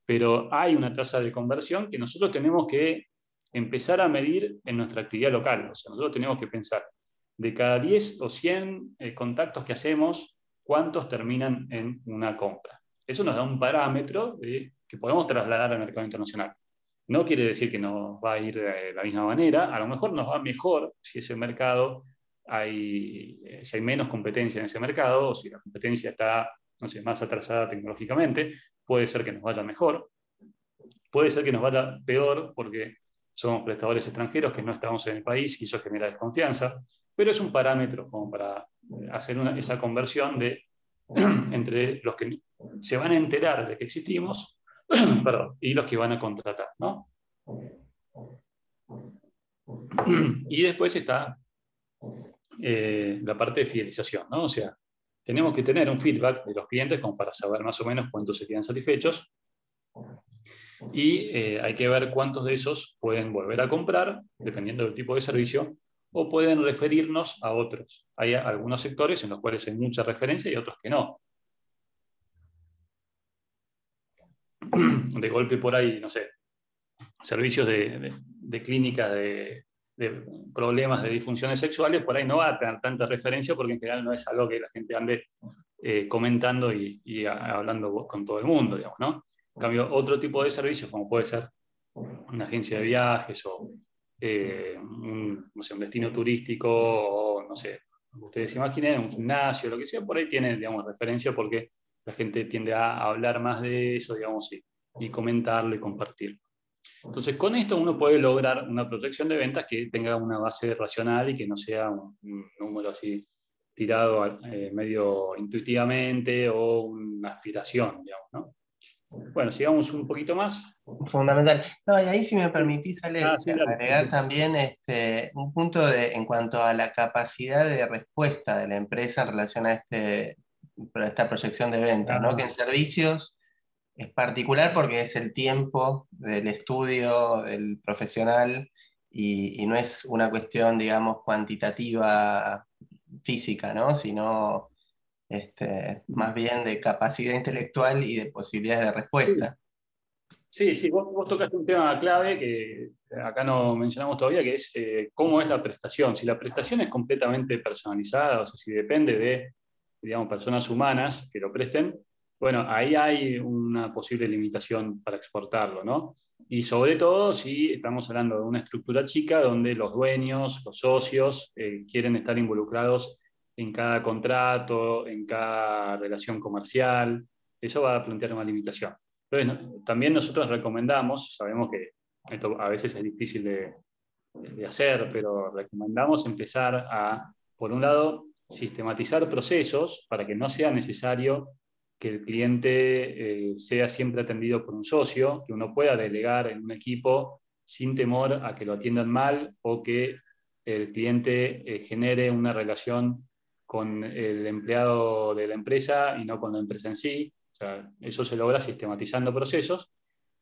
Pero hay una tasa de conversión que nosotros tenemos que empezar a medir en nuestra actividad local. O sea, nosotros tenemos que pensar, de cada 10 o 100 contactos que hacemos, ¿cuántos terminan en una compra? Eso nos da un parámetro que podemos trasladar al mercado internacional. No quiere decir que nos va a ir de la misma manera, a lo mejor nos va mejor si ese mercado si hay menos competencia en ese mercado, o si la competencia está, no sé, más atrasada tecnológicamente, puede ser que nos vaya mejor, puede ser que nos vaya peor porque somos prestadores extranjeros que no estamos en el país y eso genera desconfianza, pero es un parámetro como para hacer esa conversión entre los que se van a enterar de que existimos perdón, y los que van a contratar, ¿no? Y después está la parte de fidelización, ¿no? O sea, tenemos que tener un feedback de los clientes como para saber más o menos cuántos se quedan satisfechos y hay que ver cuántos de esos pueden volver a comprar, dependiendo del tipo de servicio, o pueden referirnos a otros. Hay algunos sectores en los cuales hay mucha referencia y otros que no. De golpe por ahí, no sé, servicios de clínicas de problemas de disfunciones sexuales, por ahí no va a tener tanta referencia porque en general no es algo que la gente ande comentando y hablando con todo el mundo, digamos, ¿no? En cambio, otro tipo de servicios, como puede ser una agencia de viajes o no sé, un destino turístico o, no sé, ustedes imaginen, un gimnasio, lo que sea, por ahí tiene, digamos, referencia porque la gente tiende a hablar más de eso, digamos, y comentarlo y compartirlo. Entonces, con esto uno puede lograr una protección de ventas que tenga una base racional y que no sea un número así tirado medio intuitivamente o una aspiración, digamos, ¿no? Bueno, sigamos un poquito más. Fundamental. No, y ahí si me permitís, Ale, Sí, dale. agregar también un punto en cuanto a la capacidad de respuesta de la empresa en relación a esta proyección de ventas, ¿no? Que en servicios es particular porque es el tiempo del estudio, del profesional, y no es una cuestión, digamos, cuantitativa física, ¿no? Sino más bien de capacidad intelectual y de posibilidades de respuesta. Sí, sí, vos tocaste un tema clave que acá no mencionamos todavía, que es cómo es la prestación. Si la prestación es completamente personalizada, o sea, si depende de, digamos, personas humanas que lo presten, bueno, ahí hay una posible limitación para exportarlo, ¿no? Y sobre todo si estamos hablando de una estructura chica donde los dueños, los socios, quieren estar involucrados en cada contrato, en cada relación comercial, eso va a plantear una limitación. Entonces, también nosotros recomendamos, sabemos que esto a veces es difícil de hacer, pero recomendamos empezar a, por un lado, sistematizar procesos para que no sea necesario que el cliente sea siempre atendido por un socio, que uno pueda delegar en un equipo sin temor a que lo atiendan mal o que el cliente genere una relación con el empleado de la empresa y no con la empresa en sí. O sea, eso se logra sistematizando procesos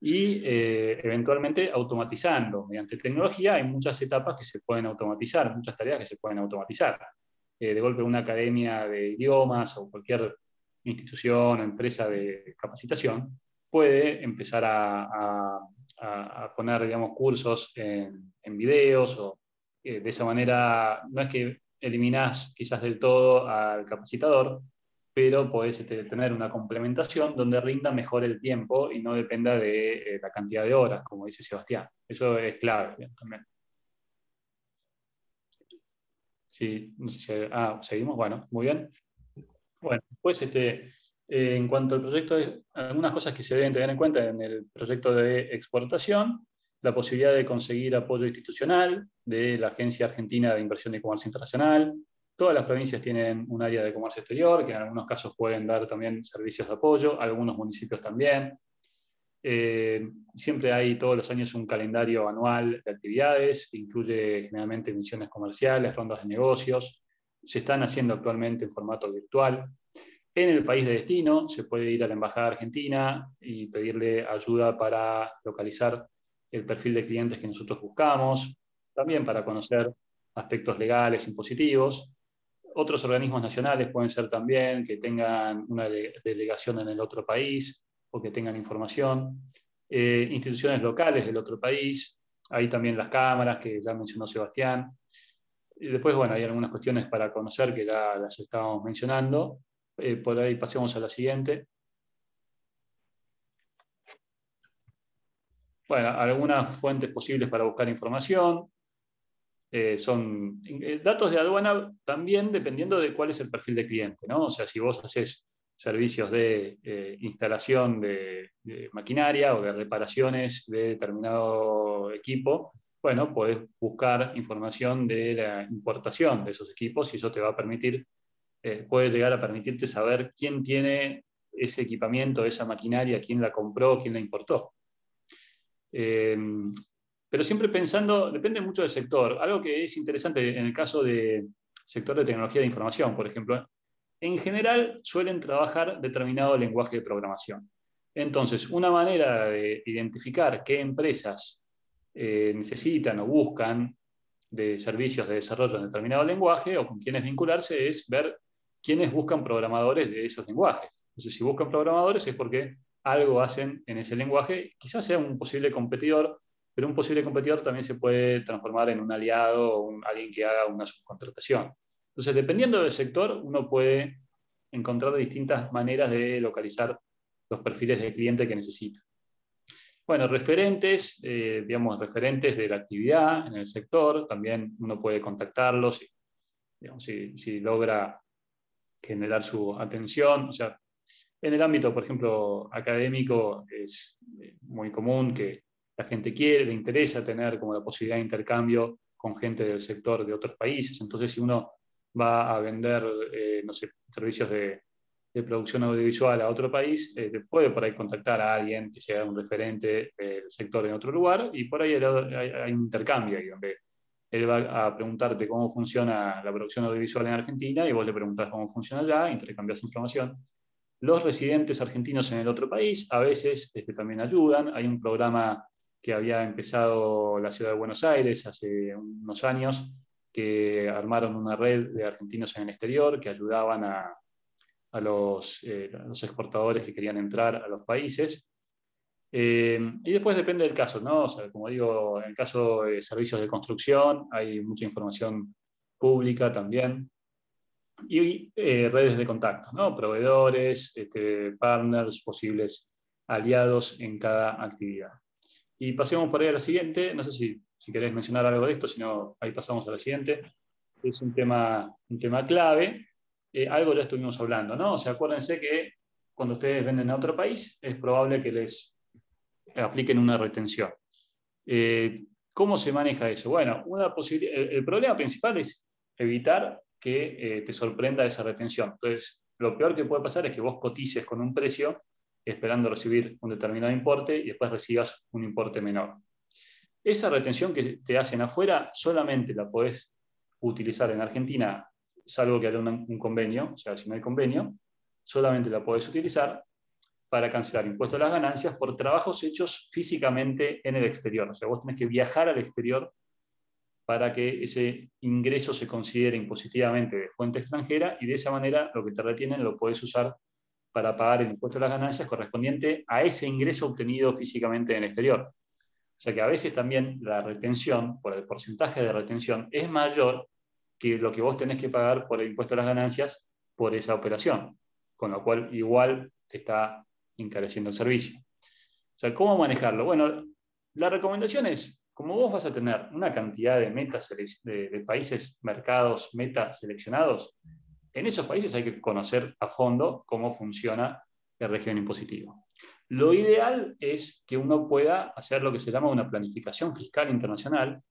y eventualmente automatizando. Mediante tecnología hay muchas etapas que se pueden automatizar, muchas tareas que se pueden automatizar. De golpe una academia de idiomas o cualquier institución o empresa de capacitación puede empezar a poner, digamos, cursos en videos o de esa manera no es que eliminás quizás del todo al capacitador, pero podés tener una complementación donde rinda mejor el tiempo y no dependa de la cantidad de horas, como dice Sebastián. Eso es clave también. Sí, no sé si, seguimos, bueno, muy bien. Bueno, pues en cuanto al proyecto, algunas cosas que se deben tener en cuenta en el proyecto de exportación, la posibilidad de conseguir apoyo institucional de la Agencia Argentina de Inversión y Comercio Internacional. Todas las provincias tienen un área de comercio exterior, que en algunos casos pueden dar también servicios de apoyo, algunos municipios también. Siempre hay todos los años un calendario anual de actividades, que incluye generalmente misiones comerciales, rondas de negocios. Se están haciendo actualmente en formato virtual. En el país de destino se puede ir a la Embajada Argentina y pedirle ayuda para localizar el perfil de clientes que nosotros buscamos, también para conocer aspectos legales, impositivos. Otros organismos nacionales pueden ser también que tengan una delegación en el otro país o que tengan información. Instituciones locales del otro país, hay también las cámaras que ya mencionó Sebastián. Y después, bueno, hay algunas cuestiones para conocer que ya las estábamos mencionando. Por ahí pasemos a la siguiente. Bueno, algunas fuentes posibles para buscar información. Son datos de aduana también dependiendo de cuál es el perfil de cliente, ¿no? O sea, si vos haces servicios de instalación de maquinaria o de reparaciones de determinado equipo, bueno, podés buscar información de la importación de esos equipos y eso te va a permitir, puede llegar a permitirte saber quién tiene ese equipamiento, esa maquinaria, quién la compró, quién la importó. Pero siempre pensando, depende mucho del sector. Algo que es interesante en el caso del sector de tecnología de información, por ejemplo, en general suelen trabajar determinado lenguaje de programación. Entonces, una manera de identificar qué empresas necesitan o buscan de servicios de desarrollo en determinado lenguaje o con quienes vincularse es ver quiénes buscan programadores de esos lenguajes. Entonces, si buscan programadores es porque algo hacen en ese lenguaje, quizás sea un posible competidor, pero un posible competidor también se puede transformar en un aliado o alguien que haga una subcontratación. Entonces, dependiendo del sector, uno puede encontrar distintas maneras de localizar los perfiles de cliente que necesita. Bueno, referentes, digamos, referentes de la actividad en el sector, también uno puede contactarlos, digamos, si logra generar su atención. O sea, en el ámbito, por ejemplo, académico, es muy común que la gente quiere, le interesa tener como la posibilidad de intercambio con gente del sector de otros países. Entonces, si uno va a vender, no sé, servicios de producción audiovisual a otro país, puede por ahí contactar a alguien que sea un referente del sector en otro lugar, y por ahí hay un intercambio ahí, donde él va a preguntarte cómo funciona la producción audiovisual en Argentina y vos le preguntás cómo funciona allá, intercambias información. Los residentes argentinos en el otro país a veces también ayudan. Hay un programa que había empezado la ciudad de Buenos Aires hace unos años, que armaron una red de argentinos en el exterior que ayudaban a los exportadores que querían entrar a los países. Y después depende del caso, ¿no? O sea, como digo, en el caso de servicios de construcción hay mucha información pública también. Y redes de contacto, ¿no? Proveedores, partners, posibles aliados en cada actividad. Y pasemos por ahí a la siguiente. No sé si querés mencionar algo de esto, si no, ahí pasamos a la siguiente. Es un tema clave. Algo ya estuvimos hablando, ¿no? O sea, acuérdense que cuando ustedes venden a otro país, es probable que les apliquen una retención. ¿Cómo se maneja eso? Bueno, el problema principal es evitar que te sorprenda esa retención. Entonces, lo peor que puede pasar es que vos cotices con un precio esperando recibir un determinado importe y después recibas un importe menor. Esa retención que te hacen afuera solamente la podés utilizar en Argentina, salvo que haya un convenio. O sea, si no hay convenio, solamente la podés utilizar para cancelar impuestos a las ganancias por trabajos hechos físicamente en el exterior. O sea, vos tenés que viajar al exterior para que ese ingreso se considere impositivamente de fuente extranjera, y de esa manera lo que te retienen lo podés usar para pagar el impuesto a las ganancias correspondiente a ese ingreso obtenido físicamente en el exterior. O sea que a veces también la retención, por el porcentaje de retención, es mayor que lo que vos tenés que pagar por el impuesto a las ganancias por esa operación, con lo cual igual te está encareciendo el servicio. O sea, ¿cómo manejarlo? Bueno, la recomendación es, como vos vas a tener una cantidad de metas de países, mercados, metas seleccionados, en esos países hay que conocer a fondo cómo funciona el régimen impositivo. Lo ideal es que uno pueda hacer lo que se llama una planificación fiscal internacional,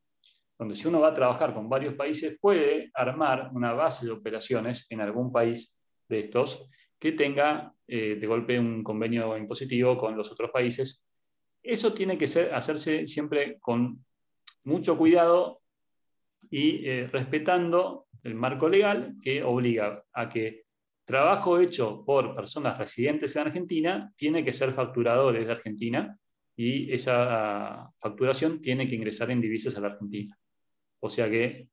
donde si uno va a trabajar con varios países, puede armar una base de operaciones en algún país de estos que tenga de golpe un convenio impositivo con los otros países. Eso tiene que hacerse siempre con mucho cuidado y respetando el marco legal que obliga a que trabajo hecho por personas residentes en Argentina tiene que ser facturado desde Argentina, y esa facturación tiene que ingresar en divisas a la Argentina. O sea que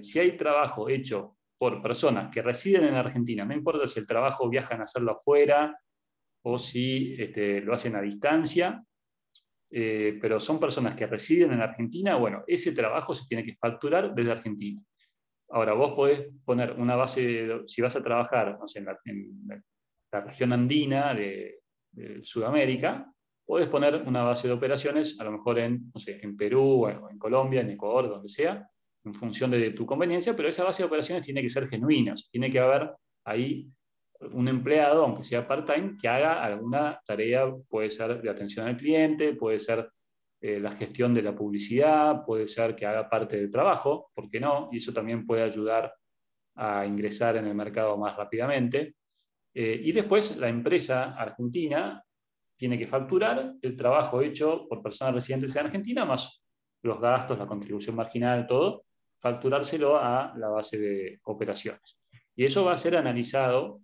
si hay trabajo hecho por personas que residen en Argentina, no importa si el trabajo viajan a hacerlo afuera o si lo hacen a distancia, pero son personas que residen en Argentina, bueno, ese trabajo se tiene que facturar desde Argentina. Ahora, vos podés poner una base, si vas a trabajar, no sé, en la región andina de Sudamérica, podés poner una base de operaciones, a lo mejor no sé, en Perú, o en Colombia, en Ecuador, donde sea, en función de tu conveniencia, pero esa base de operaciones tiene que ser genuina. Tiene que haber ahí un empleado, aunque sea part-time, que haga alguna tarea. Puede ser de atención al cliente, puede ser la gestión de la publicidad, puede ser que haga parte del trabajo, ¿por qué no? Y eso también puede ayudar a ingresar en el mercado más rápidamente. Y después la empresa argentina tiene que facturar el trabajo hecho por personas residentes en Argentina, más los gastos, la contribución marginal, todo, facturárselo a la base de operaciones. Y eso va a ser analizado,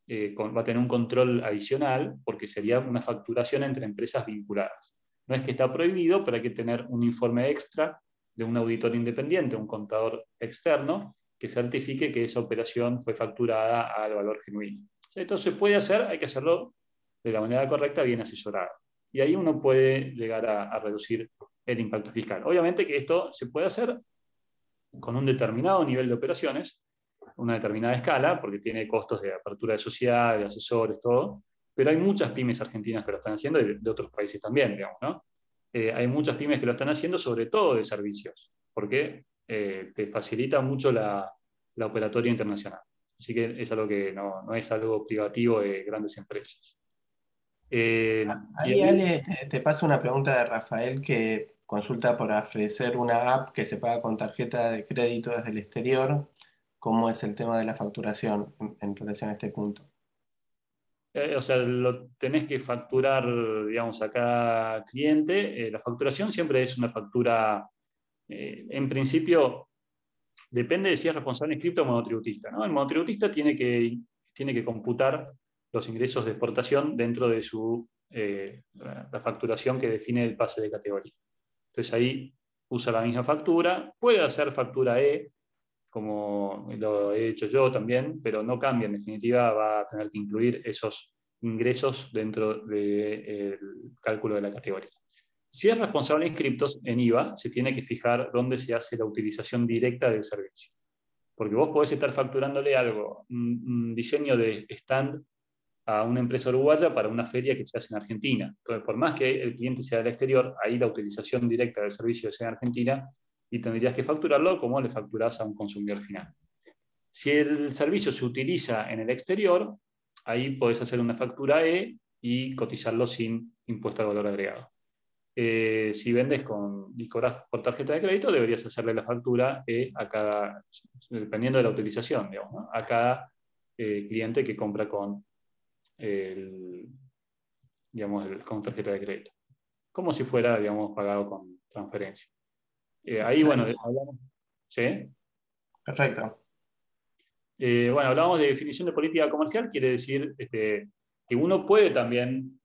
va a tener un control adicional, porque sería una facturación entre empresas vinculadas. No es que está prohibido, pero hay que tener un informe extra de un auditor independiente, un contador externo, que certifique que esa operación fue facturada al valor genuino. Entonces puede hacer, hay que hacerlo de la manera correcta, bien asesorado. Y ahí uno puede llegar a reducir el impacto fiscal. Obviamente que esto se puede hacer con un determinado nivel de operaciones, una determinada escala, porque tiene costos de apertura de sociedades, de asesores, todo, pero hay muchas pymes argentinas que lo están haciendo y de otros países también, digamos, ¿no? Hay muchas pymes que lo están haciendo, sobre todo de servicios, porque te facilita mucho la operatoria internacional. Así que es algo que no es algo privativo de grandes empresas. Y Ahí, ahí, Ale, te paso una pregunta de Rafael que consulta por ofrecer una app que se paga con tarjeta de crédito desde el exterior. ¿Cómo es el tema de la facturación en relación a este punto? o sea, lo tenés que facturar, digamos, a cada cliente. La facturación siempre es una factura, en principio, depende de si es responsable inscripto o monotributista, ¿no? El monotributista tiene que computar los ingresos de exportación dentro de la facturación que define el pase de categoría. Entonces ahí usa la misma factura, puede hacer factura E, como lo he hecho yo también, pero no cambia, en definitiva va a tener que incluir esos ingresos dentro del cálculo de la categoría. Si es responsable de inscriptos en IVA, se tiene que fijar dónde se hace la utilización directa del servicio. Porque vos podés estar facturándole algo, un diseño de stand a una empresa uruguaya para una feria que se hace en Argentina. Entonces, por más que el cliente sea del exterior, ahí la utilización directa del servicio sea en Argentina y tendrías que facturarlo como le facturás a un consumidor final. Si el servicio se utiliza en el exterior, ahí podés hacer una factura E y cotizarlo sin impuesto al valor agregado. Si vendes y cobras por tarjeta de crédito, deberías hacerle la factura a cada, dependiendo de la utilización, digamos, ¿no? A cada cliente que compra con, con tarjeta de crédito. Como si fuera, digamos, pagado con transferencia. Ahí, bueno, Clarísimo. hablamos. ¿Sí? Perfecto. Bueno, hablábamos de definición de política comercial, quiere decir que uno puede también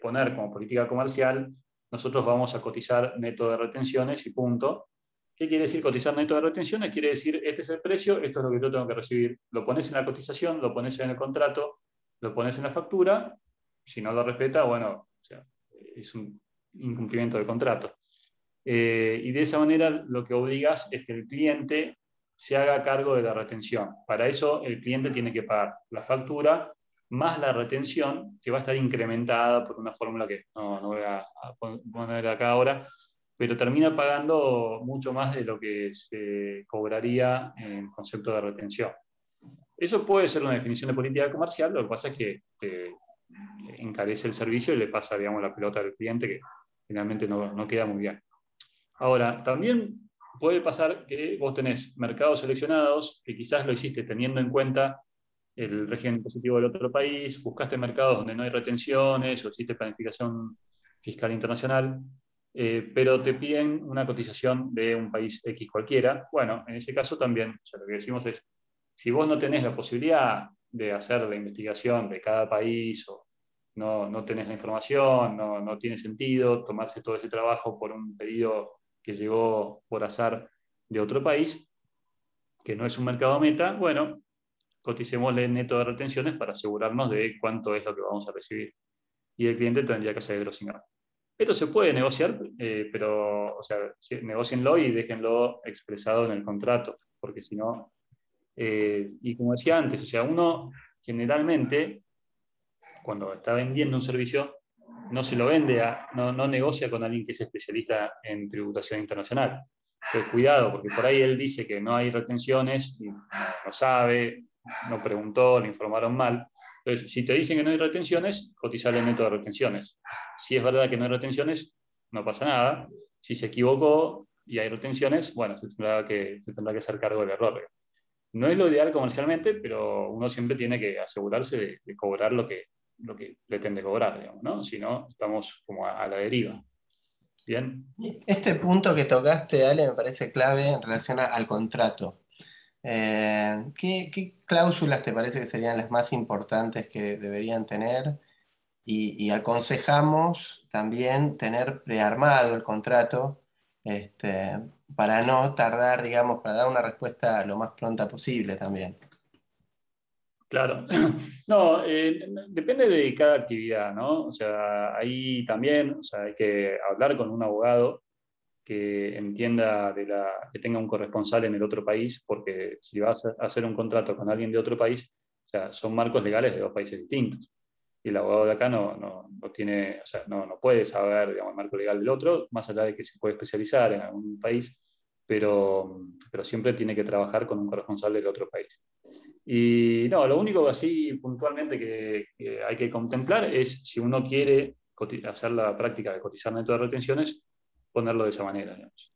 poner como política comercial, nosotros vamos a cotizar neto de retenciones y punto. ¿Qué quiere decir cotizar neto de retenciones? Quiere decir, este es el precio, esto es lo que yo tengo que recibir. Lo pones en la cotización, lo pones en el contrato, lo pones en la factura, si no lo respeta, bueno, o sea, es un incumplimiento del contrato. Y de esa manera lo que obligas es que el cliente se haga cargo de la retención. Para eso el cliente tiene que pagar la factura más la retención, que va a estar incrementada por una fórmula que no voy a poner acá ahora, pero termina pagando mucho más de lo que se cobraría en concepto de retención. Eso puede ser una definición de política comercial, lo que pasa es que encarece el servicio y le pasa, digamos, la pelota al cliente, que finalmente no queda muy bien. Ahora, también puede pasar que vos tenés mercados seleccionados, que quizás lo hiciste teniendo en cuenta el régimen impositivo del otro país, buscaste mercados donde no hay retenciones o hiciste planificación fiscal internacional, pero te piden una cotización de un país X cualquiera. Bueno, en ese caso también, o sea, lo que decimos es, si vos no tenés la posibilidad de hacer la investigación de cada país o no tenés la información, no tiene sentido tomarse todo ese trabajo por un pedido que llegó por azar de otro país, que no es un mercado meta, bueno, coticémosle el neto de retenciones para asegurarnos de cuánto es lo que vamos a recibir. Y el cliente tendría que hacer grosingado. Esto se puede negociar, pero, o sea, negocienlo y déjenlo expresado en el contrato, porque si no, y como decía antes, o sea, uno generalmente, cuando está vendiendo un servicio, no se lo vende, no negocia con alguien que es especialista en tributación internacional. Entonces, cuidado, porque por ahí él dice que no hay retenciones y no sabe, no preguntó, le informaron mal. Entonces, si te dicen que no hay retenciones, cotizar el neto de retenciones. Si es verdad que no hay retenciones, no pasa nada. Si se equivocó y hay retenciones, bueno, se tendrá que hacer cargo del error. No es lo ideal comercialmente, pero uno siempre tiene que asegurarse de cobrar lo que pretende cobrar, digamos, ¿no? Si no, estamos como a la deriva. Bien. Este punto que tocaste, Ale, me parece clave en relación al contrato. ¿Qué cláusulas te parece que serían las más importantes que deberían tener? Y aconsejamos también tener prearmado el contrato, para no tardar, digamos, para dar una respuesta lo más pronta posible también. Claro. No, depende de cada actividad, ¿no? O sea, ahí también, o sea, hay que hablar con un abogado que entienda que tenga un corresponsal en el otro país, porque si vas a hacer un contrato con alguien de otro país, o sea, son marcos legales de dos países distintos. Y el abogado de acá no tiene, o sea, no puede saber, digamos, el marco legal del otro, más allá de que se puede especializar en algún país, pero siempre tiene que trabajar con un corresponsal del otro país. Y no, lo único así puntualmente que hay que contemplar es si uno quiere hacer la práctica de cotizar neto de retenciones, ponerlo de esa manera, digamos.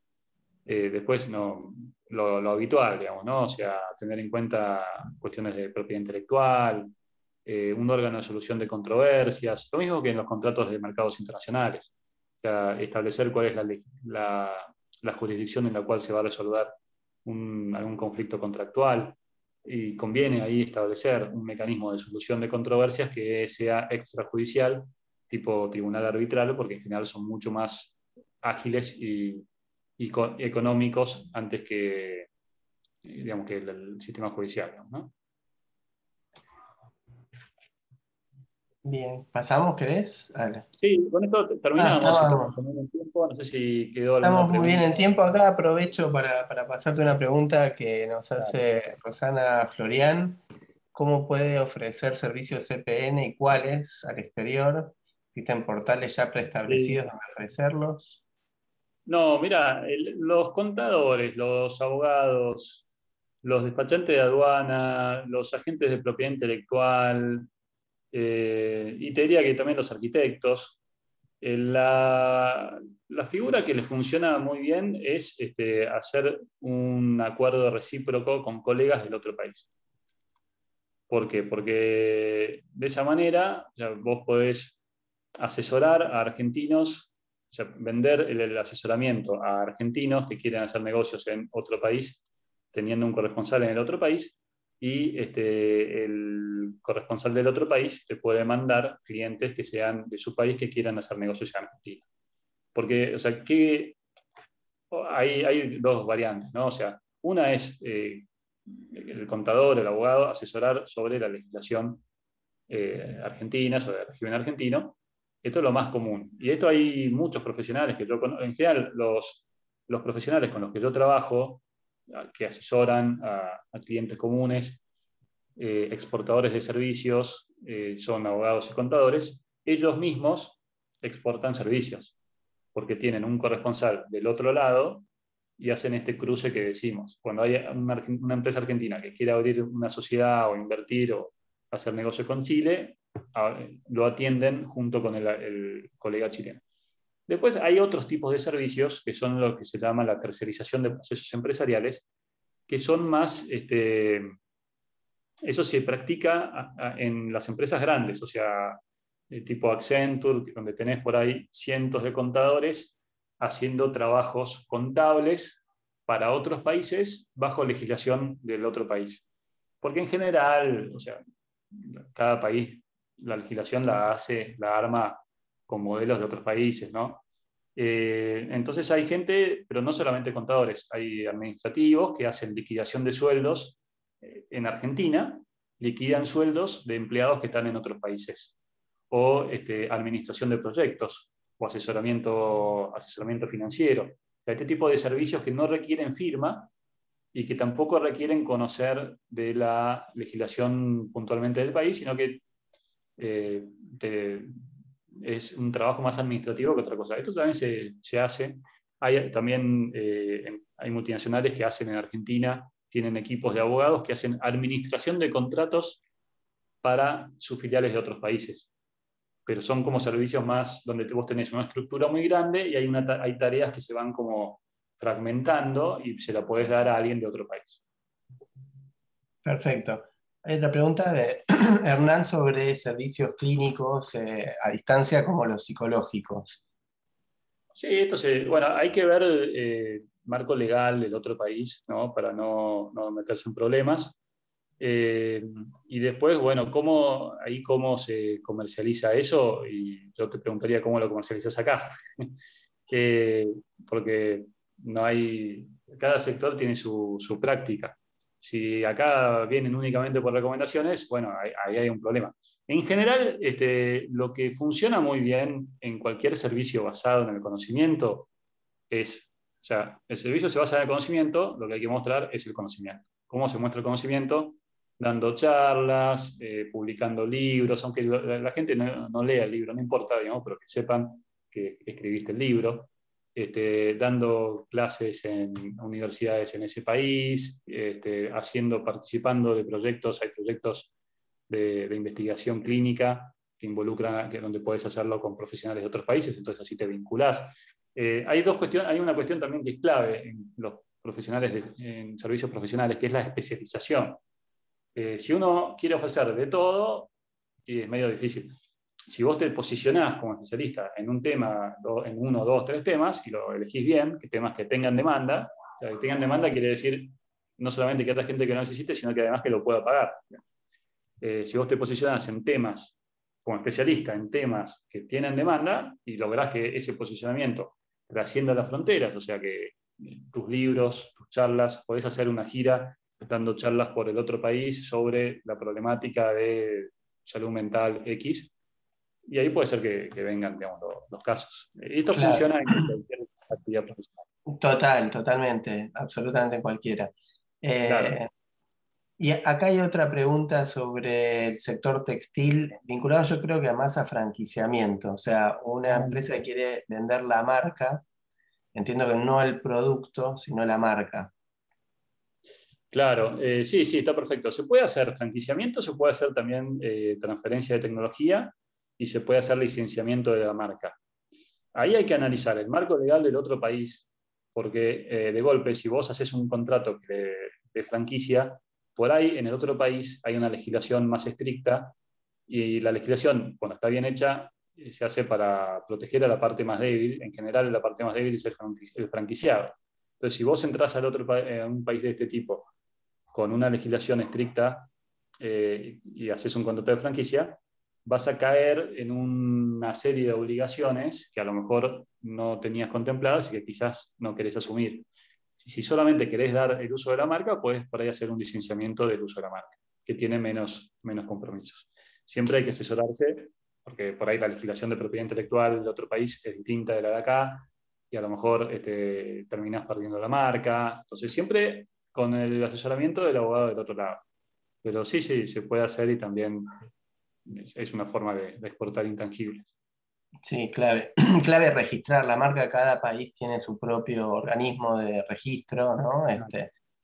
Después, no, lo habitual, digamos, ¿no? O sea, tener en cuenta cuestiones de propiedad intelectual, un órgano de solución de controversias, lo mismo que en los contratos de mercados internacionales. O sea, establecer cuál es la jurisdicción en la cual se va a resolver algún conflicto contractual. Y conviene ahí establecer un mecanismo de solución de controversias que sea extrajudicial, tipo tribunal arbitral, porque en general son mucho más ágiles y económicos antes que, digamos, que el sistema judicial, ¿no? Bien, ¿pasamos, querés? Dale. Sí, con esto terminamos, estamos Estamos, también en tiempo, no sé si quedó alguna estamos muy bien en pregunta. tiempo. Acá aprovecho para pasarte una pregunta que nos Claro. hace Rosana Florián. ¿Cómo puede ofrecer servicios CPN y cuáles al exterior? ¿Existen portales ya preestablecidos donde ofrecerlos? No, mira, los contadores, los abogados, los despachantes de aduana, los agentes de propiedad intelectual, y te diría que también los arquitectos, la figura que le funciona muy bien es hacer un acuerdo recíproco con colegas del otro país. ¿Por qué? Porque de esa manera ya vos podés asesorar a argentinos, o sea, vender el asesoramiento a argentinos que quieren hacer negocios en otro país, teniendo un corresponsal en el otro país, y el corresponsal del otro país te puede mandar clientes que sean de su país que quieran hacer negocios en Argentina. Porque, o sea, hay dos variantes, ¿no? O sea, una es el contador, el abogado, asesorar sobre la legislación argentina, sobre el régimen argentino. Esto es lo más común. Y esto hay muchos profesionales que yo conozco. En general, los profesionales con los que yo trabajo, que asesoran a clientes comunes, exportadores de servicios, son abogados y contadores, ellos mismos exportan servicios, porque tienen un corresponsal del otro lado y hacen este cruce que decimos. Cuando hay una empresa argentina que quiere abrir una sociedad o invertir o hacer negocio con Chile, lo atienden junto con el colega chileno. Después hay otros tipos de servicios que son lo que se llama la tercerización de procesos empresariales, que son más, eso se practica en las empresas grandes, o sea, tipo Accenture, donde tenés por ahí cientos de contadores haciendo trabajos contables para otros países bajo legislación del otro país. Porque en general, o sea, cada país la legislación la arma con modelos de otros países, ¿no? Entonces hay gente, pero no solamente contadores, hay administrativos que hacen liquidación de sueldos en Argentina, liquidan sueldos de empleados que están en otros países, o administración de proyectos, o asesoramiento financiero. O sea, este tipo de servicios que no requieren firma y que tampoco requieren conocer de la legislación puntualmente del país, sino que eh, es un trabajo más administrativo que otra cosa. Esto también se hace. Hay también hay multinacionales que hacen en Argentina, tienen equipos de abogados que hacen administración de contratos para sus filiales de otros países. Pero son como servicios más donde vos tenés una estructura muy grande y hay tareas que se van como fragmentando y se la podés dar a alguien de otro país. Perfecto. Hay otra pregunta de Hernán sobre servicios clínicos a distancia como los psicológicos. Sí, entonces, bueno, hay que ver marco legal del otro país, ¿no? Para no meterse en problemas. Y después, bueno, cómo se comercializa eso? Y yo te preguntaría cómo lo comercializas acá. Porque, bueno, hay, como se llama? Hay muchos profesionales que yo conozco en general, los no hay, cada sector tiene su práctica. Si acá vienen únicamente por recomendaciones, bueno, ahí hay un problema. En general, lo que funciona muy bien en cualquier servicio basado en el conocimiento es, o sea, el servicio se basa en el conocimiento, lo que hay que mostrar es el conocimiento. ¿Cómo se muestra el conocimiento? Dando charlas, publicando libros, aunque la gente no lea el libro, no importa, digamos, pero que sepan que escribiste el libro, dando clases en universidades en ese país, participando de proyectos, hay proyectos de investigación clínica que involucran, donde puedes hacerlo con profesionales de otros países, entonces así te vinculás. Hay una cuestión también que es clave en los profesionales en servicios profesionales, que es la especialización. Si uno quiere ofrecer de todo, es medio difícil. Si vos te posicionás como especialista en un tema, en uno, dos, tres temas, y lo elegís bien, que temas que tengan demanda, o sea, que tengan demanda quiere decir no solamente que haya gente que no necesite, sino que además que lo pueda pagar. Si vos te posicionás en temas, como especialista en temas que tienen demanda, y lográs que ese posicionamiento trascienda las fronteras, o sea que tus libros, tus charlas, podés hacer una gira dando charlas por el otro país sobre la problemática de salud mental X, y ahí puede ser que vengan, digamos, los casos. Y esto Claro. funciona en cualquier actividad profesional. Totalmente, absolutamente cualquiera. Claro. Eh, y acá hay otra pregunta sobre el sector textil, vinculado yo creo que más a franquiciamiento, o sea, una empresa que quiere vender la marca, entiendo que no el producto, sino la marca. Claro, sí, sí, está perfecto. Se puede hacer franquiciamiento, se puede hacer también transferencia de tecnología y se puede hacer licenciamiento de la marca. Ahí hay que analizar el marco legal del otro país, porque de golpe, si vos haces un contrato de franquicia, por ahí en el otro país hay una legislación más estricta y la legislación, cuando está bien hecha, se hace para proteger a la parte más débil. En general, la parte más débil es el franquiciado. Entonces, si vos entrás a un país de este tipo con una legislación estricta y haces un contrato de franquicia, vas a caer en una serie de obligaciones que a lo mejor no tenías contempladas y que quizás no querés asumir. Si solamente querés dar el uso de la marca, puedes por ahí hacer un licenciamiento del uso de la marca, que tiene menos compromisos. Siempre hay que asesorarse, porque por ahí la legislación de propiedad intelectual de otro país es distinta de la de acá, y a lo mejor terminás perdiendo la marca. Entonces, siempre con el asesoramiento del abogado del otro lado. Pero sí, sí, se puede hacer y también es una forma de exportar intangibles. Sí, clave. Clave registrar la marca, cada país tiene su propio organismo de registro, ¿no?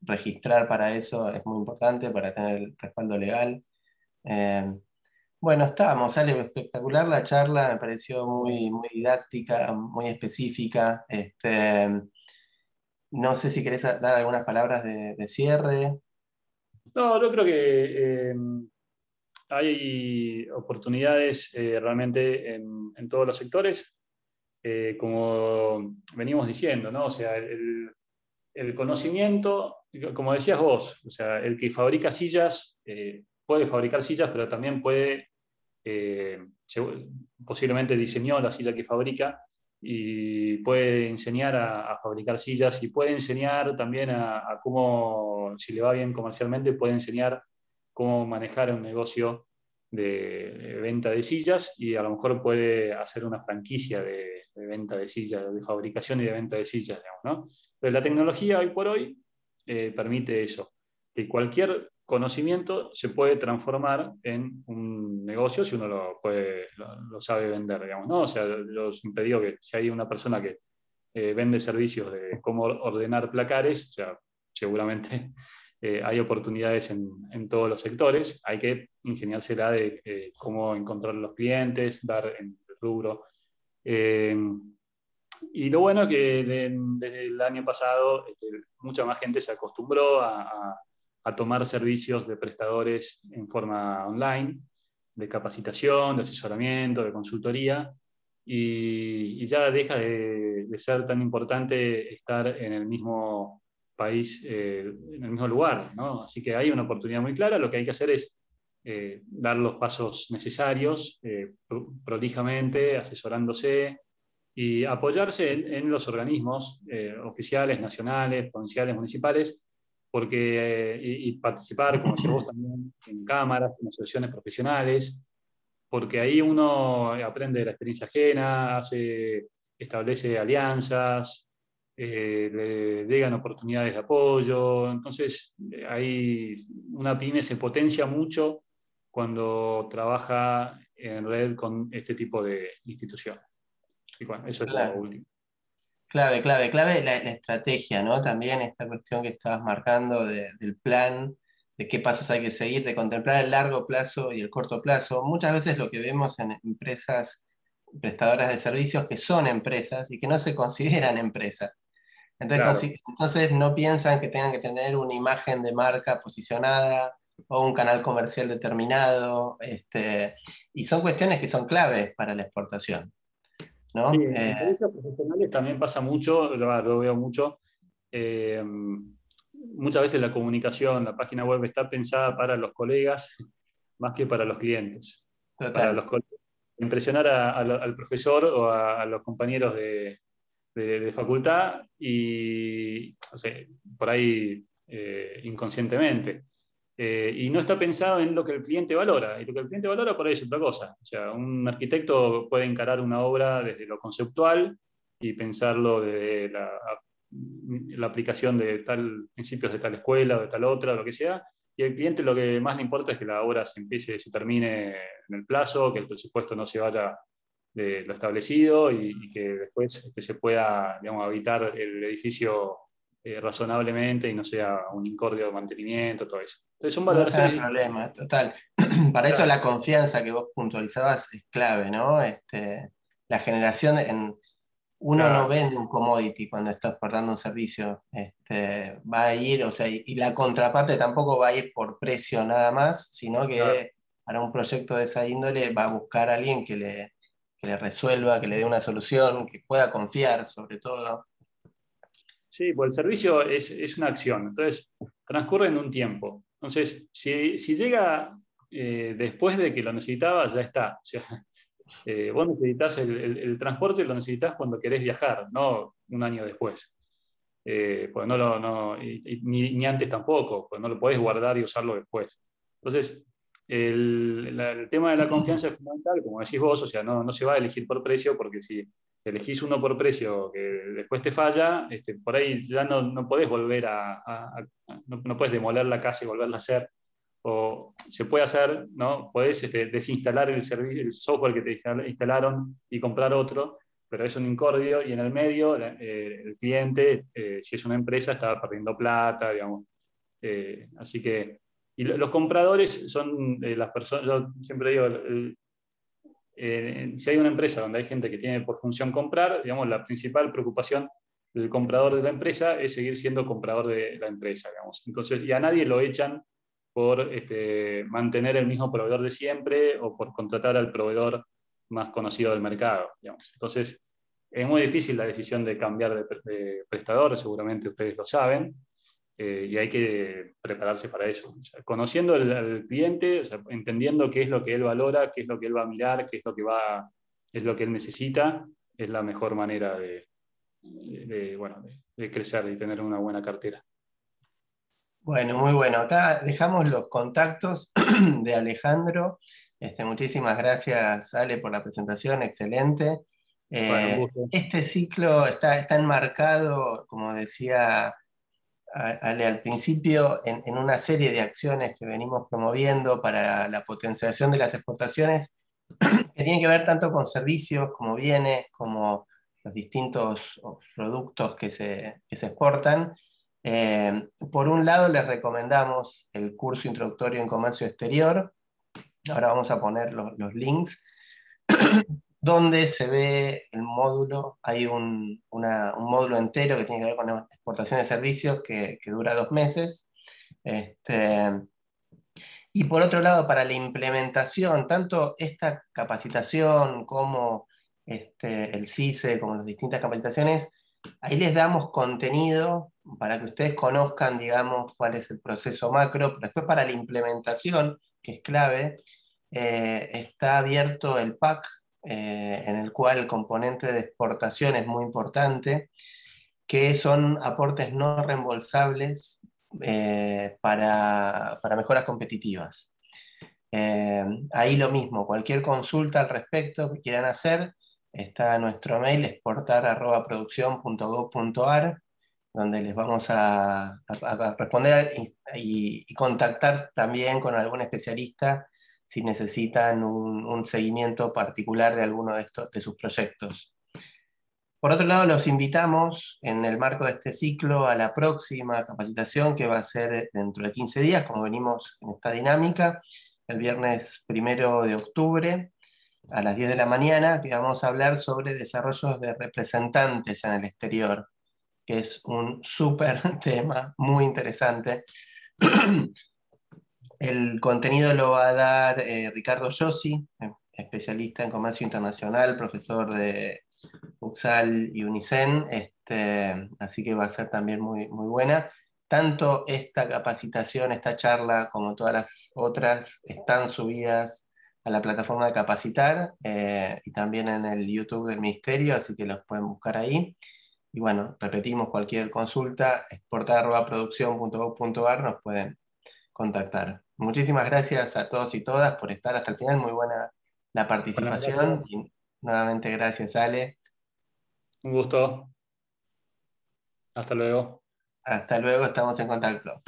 Registrar para eso es muy importante, para tener el respaldo legal. Eh, bueno, estábamos, sale espectacular la charla, me pareció muy didáctica, muy específica. No sé si querés dar algunas palabras de cierre. No, yo creo que hay oportunidades realmente en todos los sectores, como venimos diciendo, ¿no? O sea, el conocimiento, como decías vos, o sea, el que fabrica sillas puede fabricar sillas, pero también puede, eh, posiblemente diseñó la silla que fabrica y puede enseñar a fabricar sillas y puede enseñar también a cómo, si le va bien comercialmente, puede enseñar cómo manejar un negocio de venta de sillas y a lo mejor puede hacer una franquicia de venta de sillas, de fabricación y de venta de sillas, digamos, ¿no? Pero la tecnología hoy por hoy permite eso, que cualquier conocimiento se puede transformar en un negocio si uno lo sabe vender, digamos, ¿no? O sea, yo siempre digo que si hay una persona que vende servicios de cómo ordenar placares, o sea, seguramente hay oportunidades en todos los sectores, hay que ingeniársela de cómo encontrar los clientes, dar en el rubro. Eh, y lo bueno es que desde el año pasado mucha más gente se acostumbró a tomar servicios de prestadores en forma online, de capacitación, de asesoramiento, de consultoría, y ya deja de ser tan importante estar en el mismo país, en el mismo lugar, ¿no? Así que hay una oportunidad muy clara, lo que hay que hacer es dar los pasos necesarios, prolijamente, asesorándose, y apoyarse en los organismos oficiales, nacionales, provinciales, municipales, porque, y participar, como decías vos también, en cámaras, en asociaciones profesionales, porque ahí uno aprende de la experiencia ajena, establece alianzas, le llegan oportunidades de apoyo. Entonces, ahí una pyme se potencia mucho cuando trabaja en red con este tipo de instituciones. Y bueno, eso es lo Claro. último. Clave la estrategia, ¿no? También esta cuestión que estabas marcando del plan, de qué pasos hay que seguir, de contemplar el largo plazo y el corto plazo. Muchas veces lo que vemos en empresas prestadoras de servicios que son empresas y que no se consideran empresas. Claro. Entonces no piensan que tengan que tener una imagen de marca posicionada o un canal comercial determinado, y son cuestiones que son claves para la exportación, Sí, ¿no? en servicios profesionales también pasa mucho, lo veo mucho. Eh, Muchas veces la comunicación, la página web está pensada para los colegas más que para los clientes. Para Total. los impresionar al profesor o a los compañeros de facultad y, o sea, por ahí inconscientemente. Y no está pensado en lo que el cliente valora. Y lo que el cliente valora por ahí es otra cosa. O sea, un arquitecto puede encarar una obra desde lo conceptual y pensarlo desde la aplicación de tal principios de tal escuela o de tal otra, lo que sea. Y al cliente lo que más le importa es que la obra se termine en el plazo, que el presupuesto no se vaya de lo establecido y que después se pueda, digamos, habitar el edificio razonablemente y no sea un incordio de mantenimiento, todo eso. Entonces son No tener valoraciones. problema, total. Para eso Claro, la confianza que vos puntualizabas es clave, ¿no? La generación uno no claro, vende un commodity cuando está exportando un servicio. Va a ir, o sea, y la contraparte tampoco va a ir por precio nada más, sino claro. que para un proyecto de esa índole va a buscar a alguien que le resuelva, que le dé una solución, que pueda confiar sobre todo. Sí, pues el servicio es una acción, entonces transcurre en un tiempo. Entonces, si llega después de que lo necesitabas, ya está. O sea, vos necesitas el transporte, lo necesitas cuando querés viajar, no un año después. Pues ni antes tampoco, pues no lo podés guardar y usarlo después. Entonces, el tema de la confianza es fundamental, como decís vos, o sea, no se va a elegir por precio, porque si elegís uno por precio que después te falla, por ahí ya no podés volver no podés demoler la casa y volverla a hacer, o se puede hacer, ¿no? Podés desinstalar el software que te instalaron y comprar otro, pero es un incordio y en el medio el cliente, si es una empresa, está perdiendo plata, digamos. Así que, y los compradores son las personas, yo siempre digo, si hay una empresa donde hay gente que tiene por función comprar, digamos, la principal preocupación del comprador de la empresa es seguir siendo comprador de la empresa, digamos. Entonces, y a nadie lo echan por mantener el mismo proveedor de siempre o por contratar al proveedor más conocido del mercado, digamos. Entonces, es muy difícil la decisión de cambiar de prestador, seguramente ustedes lo saben, y hay que prepararse para eso. O sea, conociendo al cliente, o sea, entendiendo qué es lo que él valora, qué es lo que él va a mirar, qué es lo que él necesita, es la mejor manera bueno, de crecer y tener una buena cartera. Bueno, muy bueno. Acá dejamos los contactos de Alejandro. Muchísimas gracias, Ale, por la presentación, excelente. Bueno, un gusto. Este ciclo está enmarcado, como decía Ale al principio, en una serie de acciones que venimos promoviendo para la potenciación de las exportaciones, que tienen que ver tanto con servicios como bienes, como los distintos productos que se exportan. Por un lado, les recomendamos el curso introductorio en comercio exterior. Ahora vamos a poner los links, donde se ve el módulo. Hay un módulo entero que tiene que ver con la exportación de servicios que dura 2 meses. Este, y por otro lado, para la implementación, tanto esta capacitación como el CICE, como las distintas capacitaciones, ahí les damos contenido para que ustedes conozcan, digamos, cuál es el proceso macro, pero después para la implementación, que es clave, está abierto el pack en el cual el componente de exportación es muy importante, que son aportes no reembolsables para mejoras competitivas. Ahí lo mismo, cualquier consulta al respecto que quieran hacer, está nuestro mail exportar@produccion.gov.ar, donde les vamos a responder y contactar también con algún especialista si necesitan un seguimiento particular de alguno de sus proyectos. Por otro lado, los invitamos en el marco de este ciclo a la próxima capacitación, que va a ser dentro de 15 días, como venimos en esta dinámica, el viernes 1 de octubre a las 10 de la mañana, que vamos a hablar sobre desarrollos de representantes en el exterior, que es un súper tema, muy interesante. El contenido lo va a dar Ricardo Yossi, especialista en comercio internacional, profesor de UXAL y UNICEN, así que va a ser también muy, muy buena. Tanto esta capacitación, esta charla, como todas las otras, están subidas a la plataforma de Capacitar y también en el YouTube del Ministerio, así que los pueden buscar ahí. Y bueno, repetimos, cualquier consulta, exportar@produccion.gov.ar, nos pueden contactar. Muchísimas gracias a todos y todas por estar hasta el final, muy buena la Buenas participación. gracias. Y nuevamente gracias, Ale. Un gusto. Hasta luego. Hasta luego, estamos en contacto.